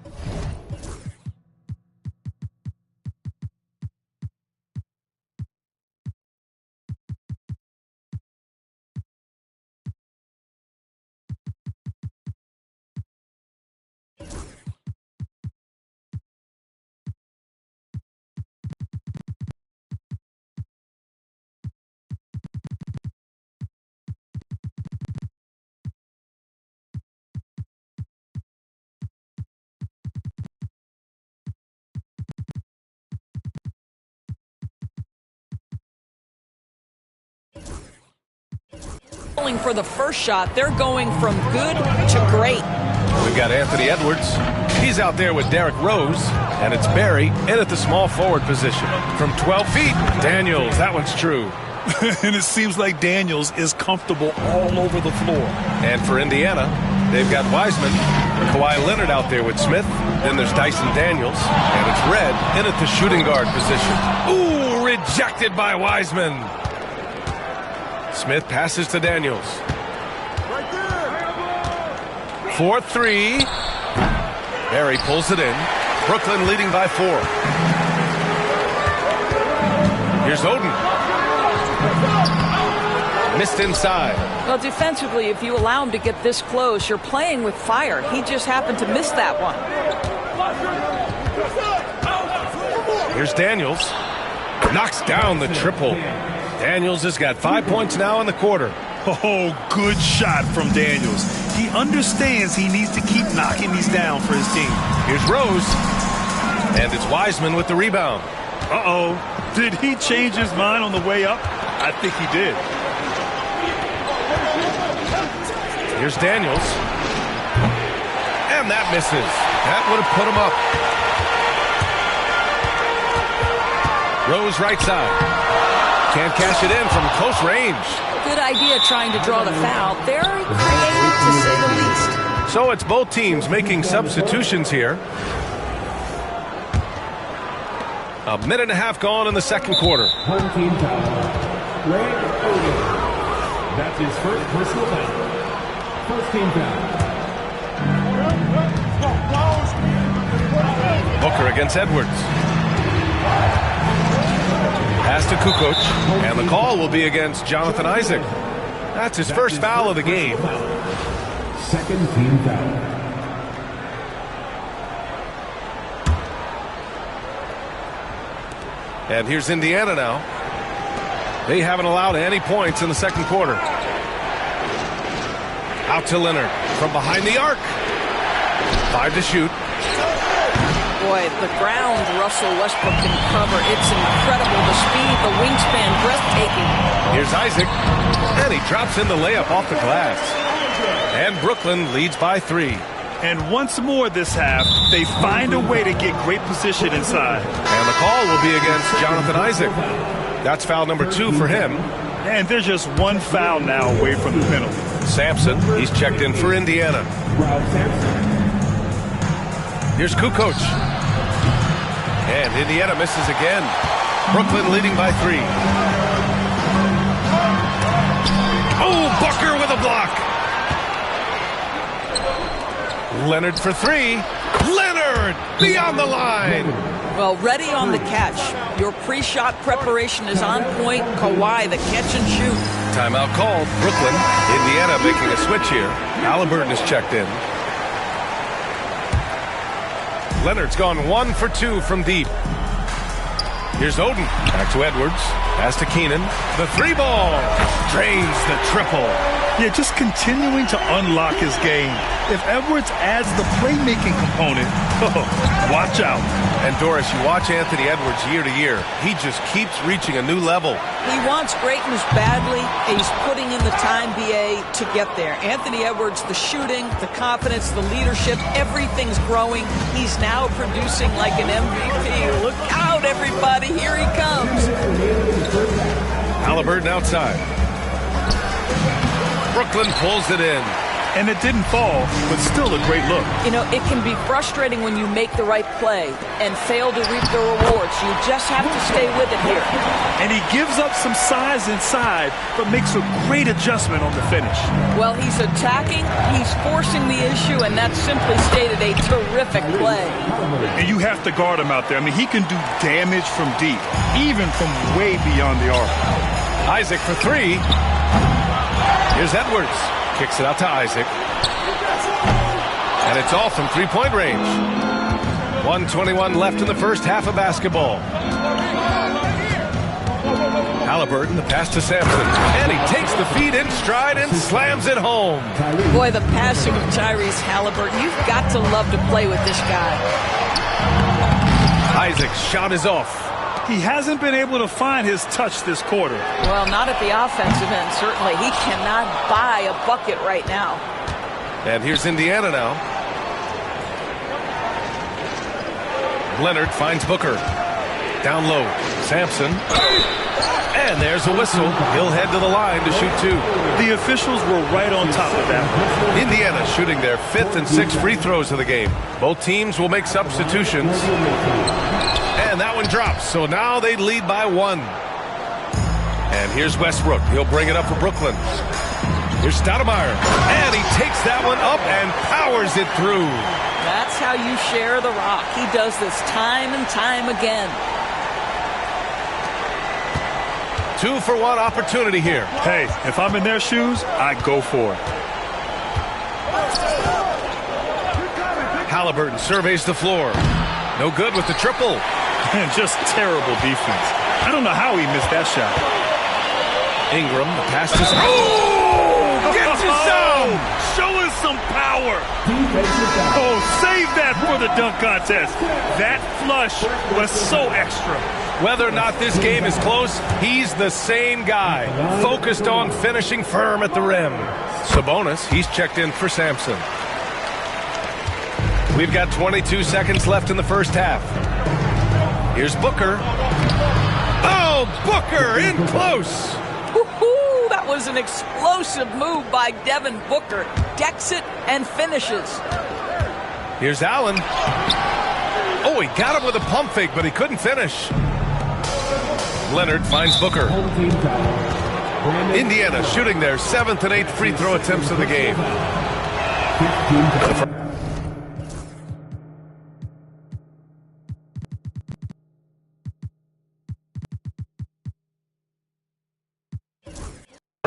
For the first shot, they're going from good to great. We've got Anthony Edwards. He's out there with Derrick Rose, and it's Barry in at the small forward position. From 12 feet, Daniels, that one's true. And it seems like Daniels is comfortable all over the floor. And for Indiana, they've got Wiseman, Kawhi Leonard out there with Smith. Then there's Dyson Daniels, and it's Red in at the shooting guard position. Ooh, rejected by Wiseman. Smith passes to Daniels. 4-3. Barry pulls it in. Brooklyn leading by 4. Here's Oden. Missed inside. Well, defensively, if you allow him to get this close, you're playing with fire. He just happened to miss that one. Here's Daniels. Knocks down the triple. Daniels has got 5 points now in the quarter. Oh, good shot from Daniels. He understands he needs to keep knocking these down for his team. Here's Rose. And it's Wiseman with the rebound. Uh-oh. Did he change his mind on the way up? I think he did. Here's Daniels. And that misses. That would have put him up. Rose right side. Can't cash it in from close range. Good idea trying to draw the foul. Very creative, to say the least. So it's both teams making substitutions here. A minute and a half gone in the second quarter. Home team foul. That's his first personal foul. First team foul. Booker against Edwards. Pass to Kukoc, and the call will be against Jonathan Isaac. That's his first foul of the game. Second team foul. And here's Indiana now. They haven't allowed any points in the second quarter. Out to Leonard from behind the arc. 5 to shoot. Boy, the ground Russell Westbrook can cover. It's incredible. The speed, the wingspan, breathtaking. Here's Isaac. And he drops in the layup off the glass. And Brooklyn leads by 3. And once more this half, they find a way to get great position inside. And the call will be against Jonathan Isaac. That's foul number 2 for him. And there's just one foul now away from the penalty. Sampson, he's checked in for Indiana. Here's Kukoc. And Indiana misses again. Brooklyn leading by 3. Oh, Booker with a block. Leonard for 3. Leonard beyond the line. Well, ready on the catch. Your pre-shot preparation is on point. Kawhi, the catch and shoot. Timeout called. Brooklyn. Indiana making a switch here. Halliburton is checked in. Leonard's gone 1 for 2 from deep. Here's Oden. Back to Edwards. Pass to Keenan. The 3-ball. Drains the triple. Yeah, just continuing to unlock his game. If Edwards adds the playmaking component, watch out. And Doris, you watch Anthony Edwards year to year. He just keeps reaching a new level. He wants greatness badly, and he's putting in the time, BA, to get there. Anthony Edwards, the shooting, the confidence, the leadership, everything's growing. He's now producing like an MVP. Look out, everybody. Here he comes. Halliburton outside. Brooklyn pulls it in. And it didn't fall, but still a great look. You know, it can be frustrating when you make the right play and fail to reap the rewards. You just have to stay with it here. And he gives up some size inside, but makes a great adjustment on the finish. Well, he's attacking, he's forcing the issue, and that's simply stated a terrific play. And you have to guard him out there. I mean, he can do damage from deep, even from way beyond the arc. Isaac for 3. Here's Edwards. Kicks it out to Isaac. And it's all from 3-point range. 1:21 left in the first half of basketball. Halliburton, the pass to Sampson. And he takes the feed in stride and slams it home. Boy, the passing of Tyrese Halliburton. You've got to love to play with this guy. Isaac's shot is off. He hasn't been able to find his touch this quarter. Well, not at the offensive end, certainly. He cannot buy a bucket right now. And here's Indiana now. Leonard finds Booker. Down low. Sampson. And there's a whistle. He'll head to the line to shoot 2. The officials were right on top of that. Indiana shooting their 5th and 6th free throws of the game. Both teams will make substitutions. And that one drops, so now they lead by 1. And here's Westbrook. He'll bring it up for Brooklyn. Here's Stoudemire. And he takes that one up and powers it through. That's how you share the rock. He does this time and time again. 2-for-1 opportunity here. Hey, if I'm in their shoes, I go for it. Halliburton surveys the floor. No good with the triple. And just terrible defense. I don't know how he missed that shot. Ingram, the pass to... Oh! Gets you some! Show us some power! Oh, save that for the dunk contest. That flush was so extra. Whether or not this game is close, he's the same guy. Focused on finishing firm at the rim. Sabonis, he's checked in for Sampson. We've got 22 seconds left in the first half. Here's Booker. Oh, Booker in close. Woo-hoo, that was an explosive move by Devin Booker. Decks it and finishes. Here's Allen. Oh, he got him with a pump fake, but he couldn't finish. Leonard finds Booker. Indiana shooting their 7th and 8th free throw attempts of the game.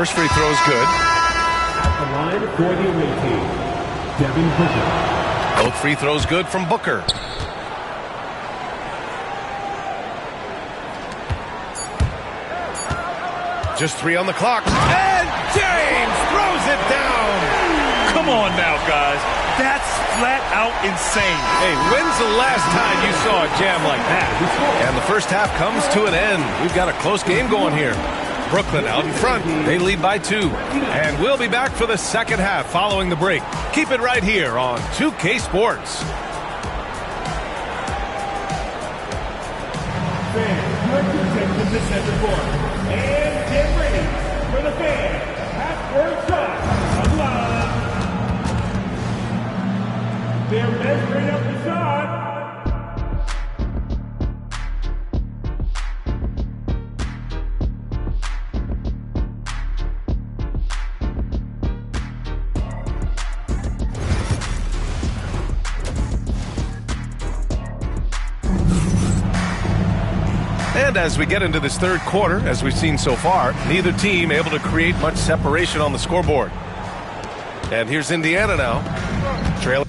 First free throw is good. At the line for the away team, Devin Booker. Both free throws good from Booker. Just 3 on the clock. And James throws it down. Come on now, guys. That's flat out insane. Hey, when's the last time you saw a jam like that? And the first half comes to an end. We've got a close game going here. Brooklyn out in front. They lead by 2. And we'll be back for the second half following the break. Keep it right here on 2K Sports. Fans, your attention to the center court. And get ready for the fans. Half-court shot of love. They're measuring up the shot. And as we get into this third quarter, as we've seen so far, neither team able to create much separation on the scoreboard. And here's Indiana now, trailing.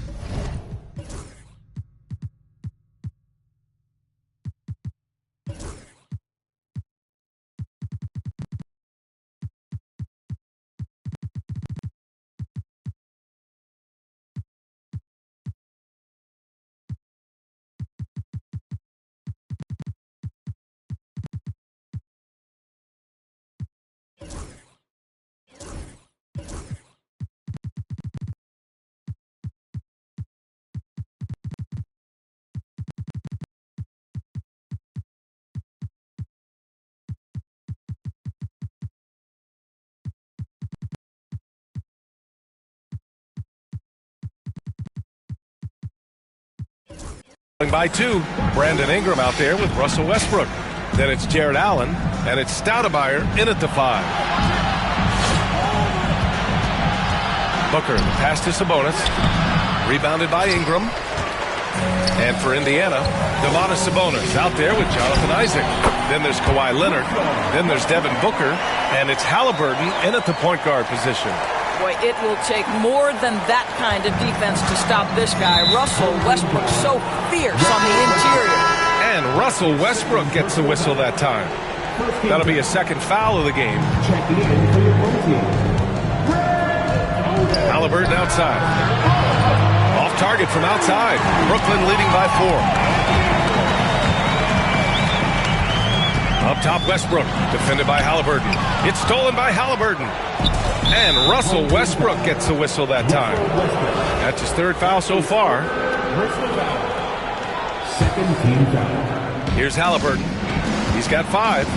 By 2, Brandon Ingram out there with Russell Westbrook. Then it's Jared Allen, and it's Stoudemire in at the 5. Booker, the pass to Sabonis. Rebounded by Ingram. And for Indiana, Domantas Sabonis out there with Jonathan Isaac. Then there's Kawhi Leonard. Then there's Devin Booker. And it's Halliburton in at the point guard position. Boy, it will take more than that kind of defense to stop this guy. Russell Westbrook so fierce on the interior. And Russell Westbrook gets the whistle that time. That'll be a second foul of the game. Halliburton outside. Off target from outside. Brooklyn leading by 4. Up top, Westbrook, defended by Halliburton. It's stolen by Halliburton. And Russell Westbrook gets the whistle that time. That's his 3rd foul so far. Second team foul. Here's Halliburton. He's got 5.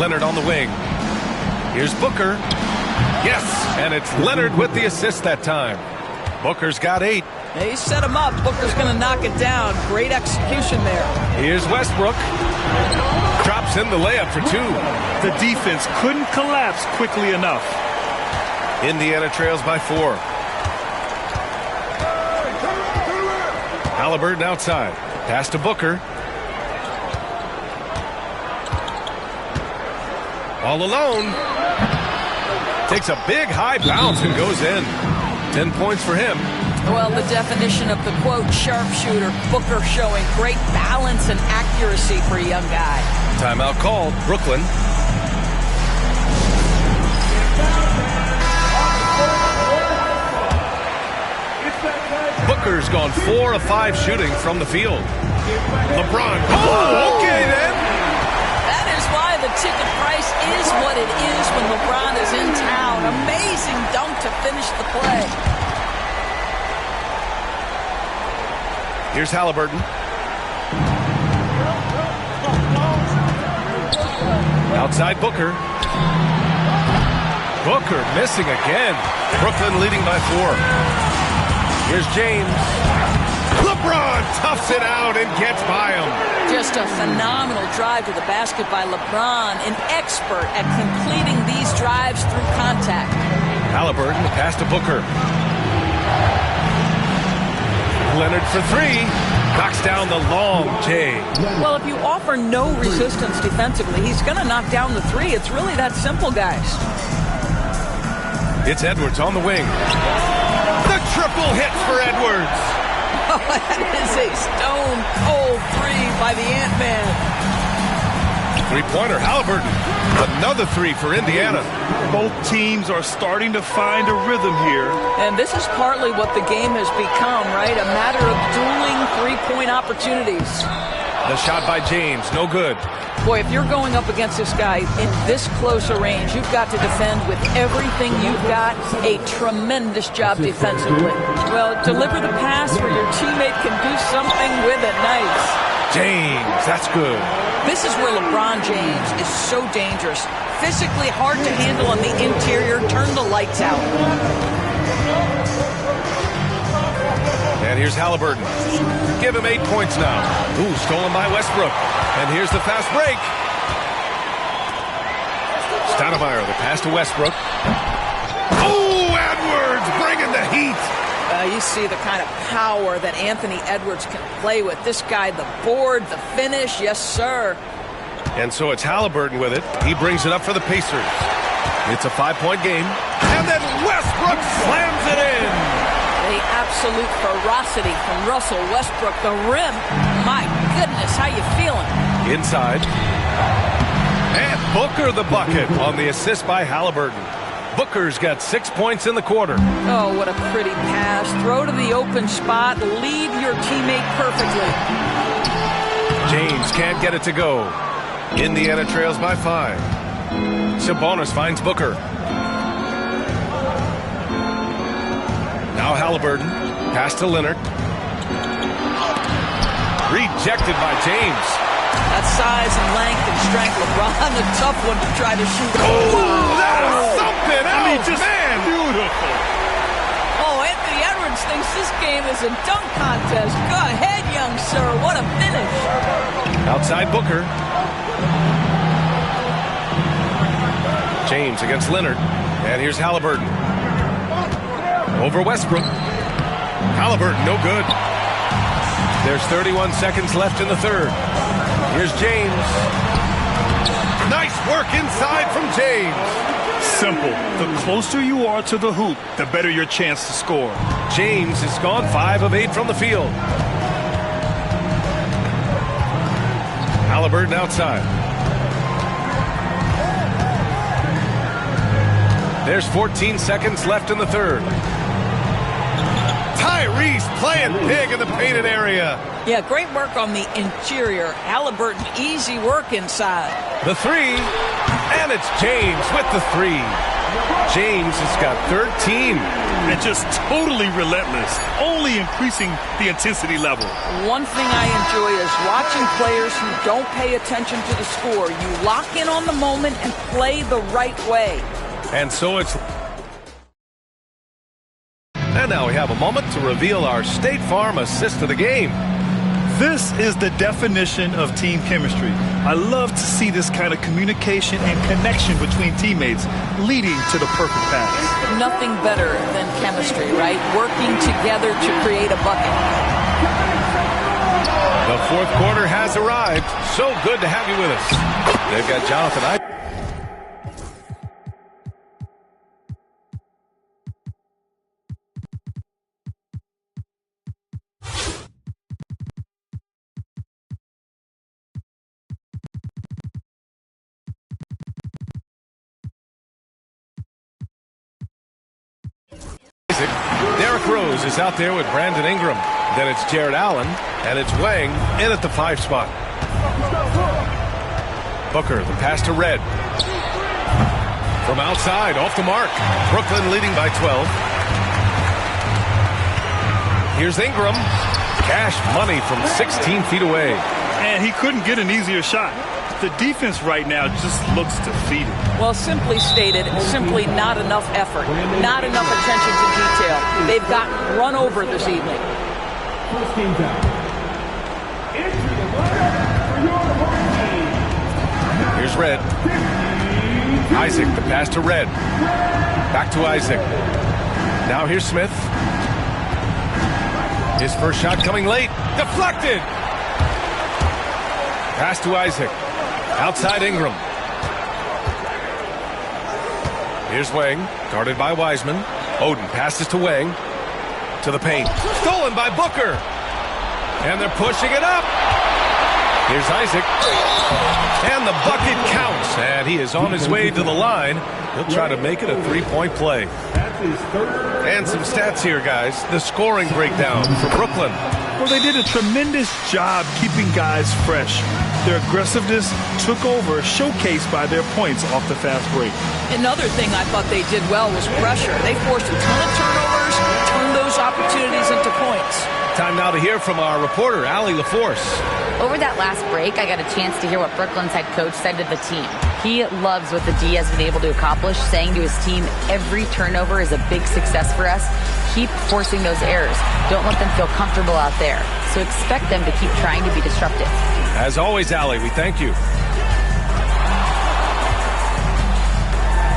Leonard on the wing. Here's Booker. Yes, and it's Leonard with the assist that time. Booker's got 8. He set him up. Booker's going to knock it down. Great execution there. Here's Westbrook. Drops in the layup for 2. The defense couldn't collapse quickly enough. Indiana trails by 4. Halliburton outside. Pass to Booker. All alone. Takes a big high bounce and goes in. 10 points for him. Well, the definition of the quote sharpshooter. Booker showing great balance and accuracy for a young guy. Timeout called. Brooklyn. Booker's gone 4 of 5 shooting from the field. LeBron. Oh, okay then. That is why the ticket price is what it is when LeBron is in town. Amazing dunk to finish the play. Here's Halliburton. Outside Booker. Booker missing again. Brooklyn leading by 4. Here's James. LeBron toughs it out and gets by him. Just a phenomenal drive to the basket by LeBron, an expert at completing these drives through contact. Halliburton, pass to Booker. Leonard for 3. Knocks down the long J. Well, if you offer no resistance defensively, he's going to knock down the three. It's really that simple, guys. It's Edwards on the wing. The triple hit for Edwards. Oh, that is a stone-cold three by the Ant-Man. Three-pointer, Halliburton. Another three for Indiana. Both teams are starting to find a rhythm here. And this is partly what the game has become, right? A matter of dueling three-point opportunities. The shot by James, no good. Boy, if you're going up against this guy in this close a range, you've got to defend with everything you've got. A tremendous job defensively. Well, deliver the pass where your teammate can do something with it. Nice. James, that's good. This is where LeBron James is so dangerous. Physically hard to handle on the interior. Turn the lights out. And here's Halliburton. Give him 8 points now. Ooh, stolen by Westbrook. And here's the fast break. Stoudemire, the pass to Westbrook. Oh, Edwards bringing the heat. You see the kind of power that Anthony Edwards can play with. This guy, the board, the finish, yes, sir. And so it's Halliburton with it. He brings it up for the Pacers. It's a 5-point game. And then Westbrook slams it in. The absolute ferocity from Russell Westbrook. The rim. My goodness, how you feeling? Inside. And Booker the bucket on the assist by Halliburton. Booker's got 6 points in the quarter. Oh, what a pretty pass. Throw to the open spot. Lead your teammate perfectly. James can't get it to go. Indiana trails by 5. Sabonis finds Booker. Now Halliburton. Pass to Leonard. Rejected by James. That size and length and strength. LeBron, a tough one to try to shoot. Oh, that's something else, I mean, just man. beautiful. Oh, Anthony Edwards thinks this game is a dunk contest. Go ahead, young sir. What a finish. Outside Booker. James against Leonard. And here's Halliburton. Over Westbrook. Halliburton, no good. There's 31 seconds left in the third. Here's James. Nice work inside from James. Simple. The closer you are to the hoop, the better your chance to score. James has gone 5 of 8 from the field. Halliburton outside. There's 14 seconds left in the third. Tyrese playing big in the painted area. Yeah, great work on the interior. Halliburton, easy work inside. The three, and it's James with the three. James has got 13. And just totally relentless, only increasing the intensity level. One thing I enjoy is watching players who don't pay attention to the score. You lock in on the moment and play the right way. And so it's... And now we have a moment to reveal our State Farm assist of the game. This is the definition of team chemistry. I love to see this kind of communication and connection between teammates leading to the perfect pass. Nothing better than chemistry, right? Working together to create a bucket. The fourth quarter has arrived. So good to have you with us. They've got Jonathan. Derrick Rose is out there with Brandon Ingram. Then it's Jared Allen, and it's Wang in at the 5 spot. Booker, the pass to Red. From outside, off the mark. Brooklyn leading by 12. Here's Ingram. Cash money from 16 feet away. And he couldn't get an easier shot. The defense right now just looks defeated. Well, simply stated, simply not enough effort, not enough attention to detail. They've gotten run over this evening. First team down. Into the lineup for your home team. Here's Red. Isaac, the pass to Red. Back to Isaac. Now here's Smith. His first shot coming late. Deflected. Pass to Isaac. Outside Ingram. Here's Wang. Guarded by Wiseman. Oden passes to Wang. To the paint. Stolen by Booker. And they're pushing it up. Here's Isaac. And the bucket counts. And he is on his way to the line. He'll try to make it a three-point play. And some stats here, guys. The scoring breakdown for Brooklyn. Well, they did a tremendous job keeping guys fresh. Their aggressiveness took over, showcased by their points off the fast break. Another thing I thought they did well was pressure. They forced a ton of turnovers, turned those opportunities into points. Time now to hear from our reporter, Allie LaForce. Over that last break, I got a chance to hear what Brooklyn's head coach said to the team. He loves what the D has been able to accomplish, saying to his team, every turnover is a big success for us. Keep forcing those errors. Don't let them feel comfortable out there. So expect them to keep trying to be disruptive. As always, Allie, we thank you.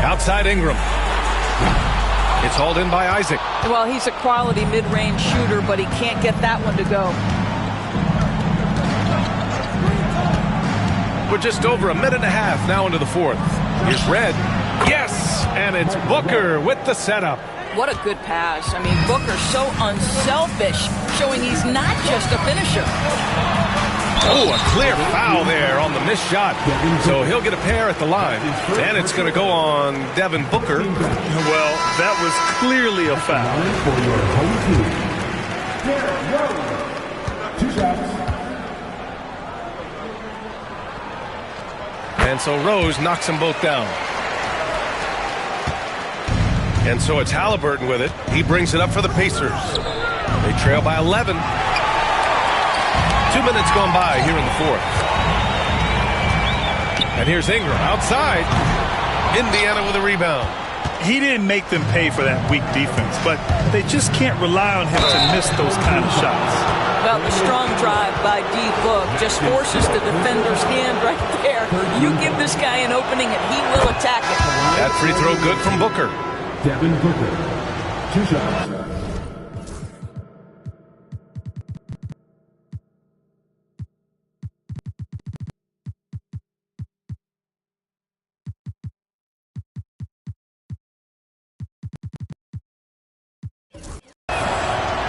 Outside Ingram. It's hauled in by Isaac. Well, he's a quality mid-range shooter, but he can't get that one to go. We're just over a minute and a half now into the fourth. Here's Red. Yes! And it's Booker with the setup. What a good pass. I mean, Booker's so unselfish, showing he's not just a finisher. Oh, a clear foul there on the missed shot. So he'll get a pair at the line. And it's going to go on Devin Booker. Well, that was clearly a foul. Two shots. And so Rose knocks them both down. And so it's Halliburton with it. He brings it up for the Pacers. They trail by 11. 2 minutes gone by here in the fourth. And here's Ingram outside. Indiana with a rebound. He didn't make them pay for that weak defense, but they just can't rely on him to miss those kind of shots. Well, the strong drive by D-Book just forces the defender's hand right there. You give this guy an opening and he will attack it. That free throw good from Booker. Devin Booker. Two shots.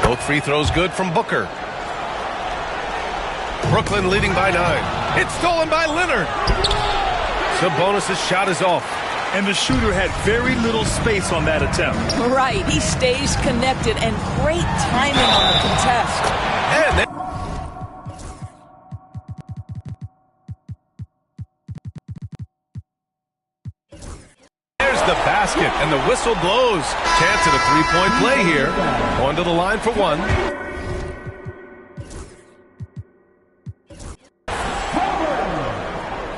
Both free throws good from Booker. Brooklyn leading by 9. It's stolen by Leonard. Sabonis' shot is off. And the shooter had very little space on that attempt. Right, he stays connected and great timing on the contest. And there's the basket, and the whistle blows. Chance at a three-point play here. Going to the line for one.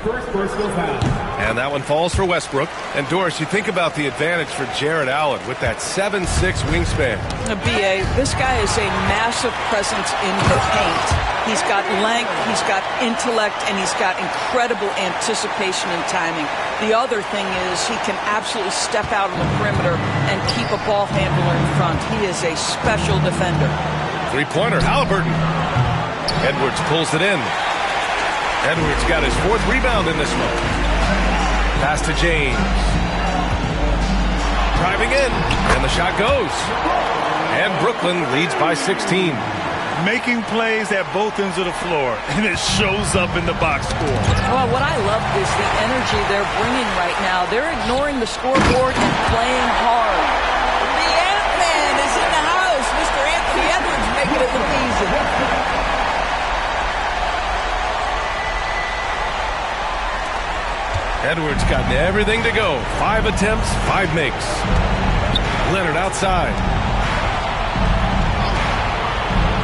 First personal foul. And that one falls for Westbrook. And Doris, you think about the advantage for Jared Allen with that 7'6" wingspan. B.A., this guy is a massive presence in the paint. He's got length, he's got intellect, and he's got incredible anticipation and timing. The other thing is he can absolutely step out on the perimeter and keep a ball handler in front. He is a special defender. Three-pointer, Halliburton. Edwards pulls it in. Edwards got his fourth rebound in this one. Pass to James. Driving in, and the shot goes. And Brooklyn leads by 16. Making plays at both ends of the floor, and it shows up in the box score. Well, what I love is the energy they're bringing right now. They're ignoring the scoreboard and playing hard. The Ant-Man is in the house. Mr. Anthony Edwards making it look easy. Edwards got everything to go. 5 attempts, 5 makes. Leonard outside.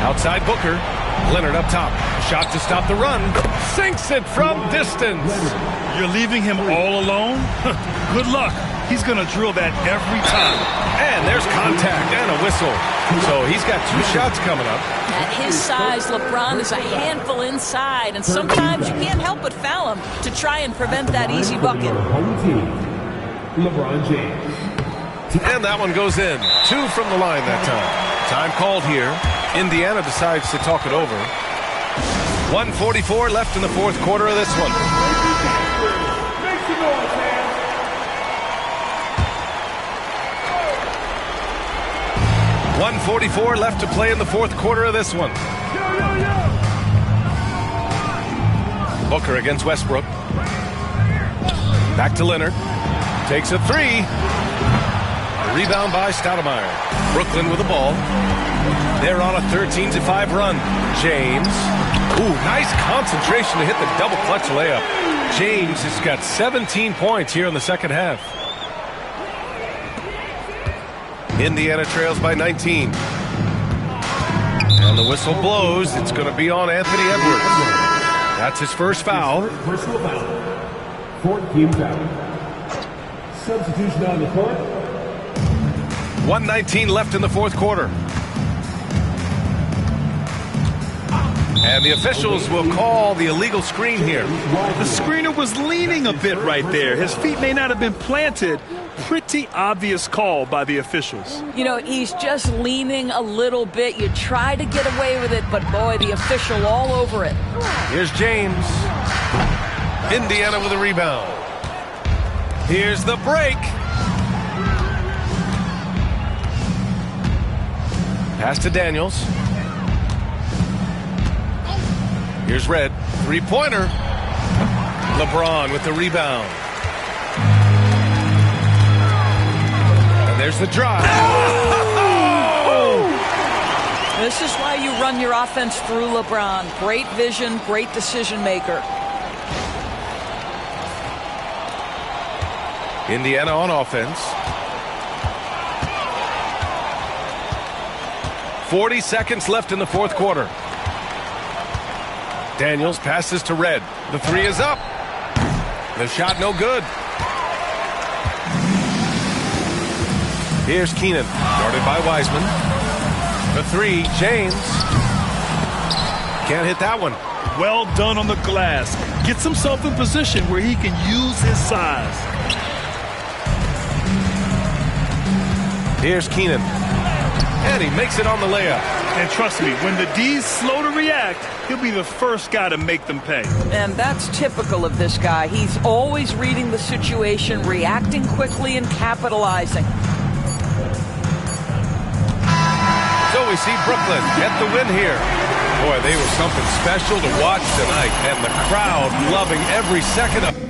Outside Booker. Leonard up top. Shot to stop the run. Sinks it from distance. You're leaving him all alone? Good luck. He's going to drill that every time. And there's contact and a whistle. So he's got 2 shots coming up. At his size, LeBron is a handful inside, and sometimes you can't help but foul him to try and prevent that easy bucket. Home team. LeBron James. And that one goes in. 2 from the line that time. Time called here. Indiana decides to talk it over. 1:44 left in the fourth quarter of this one. Make some noise, fans. 1:44 left to play in the fourth quarter of this one. Booker against Westbrook. Back to Leonard. Takes a three. A rebound by Stoudemire. Brooklyn with the ball. They're on a 13-5 run. James. Ooh, nice concentration to hit the double clutch layup. James has got 17 points here in the second half. Indiana trails by 19. And the whistle blows. It's going to be on Anthony Edwards. That's his first foul. Personal foul. Fourth team foul. Substitution on the court. 1:19 left in the fourth quarter. And the officials will call the illegal screen here. The screener was leaning a bit right there. His feet may not have been planted. Pretty obvious call by the officials. You know, he's just leaning a little bit. You try to get away with it, but boy, the official all over it. Here's James. Indiana with a rebound. Here's the break. Pass to Daniels. Here's Red. Three-pointer. LeBron with the rebound. And there's the drive. Oh! This is why you run your offense through LeBron. Great vision, great decision maker. Indiana on offense. 40 seconds left in the fourth quarter. Daniels passes to Red. The three is up. The shot no good. Here's Keenan, guarded by Wiseman. The three, James. Can't hit that one. Well done on the glass. Gets himself in position where he can use his size. Here's Keenan. And he makes it on the layup. And trust me, when the D's slow to react, he'll be the first guy to make them pay. And that's typical of this guy. He's always reading the situation, reacting quickly, and capitalizing. So we see Brooklyn get the win here. Boy, they were something special to watch tonight, and the crowd loving every second of it.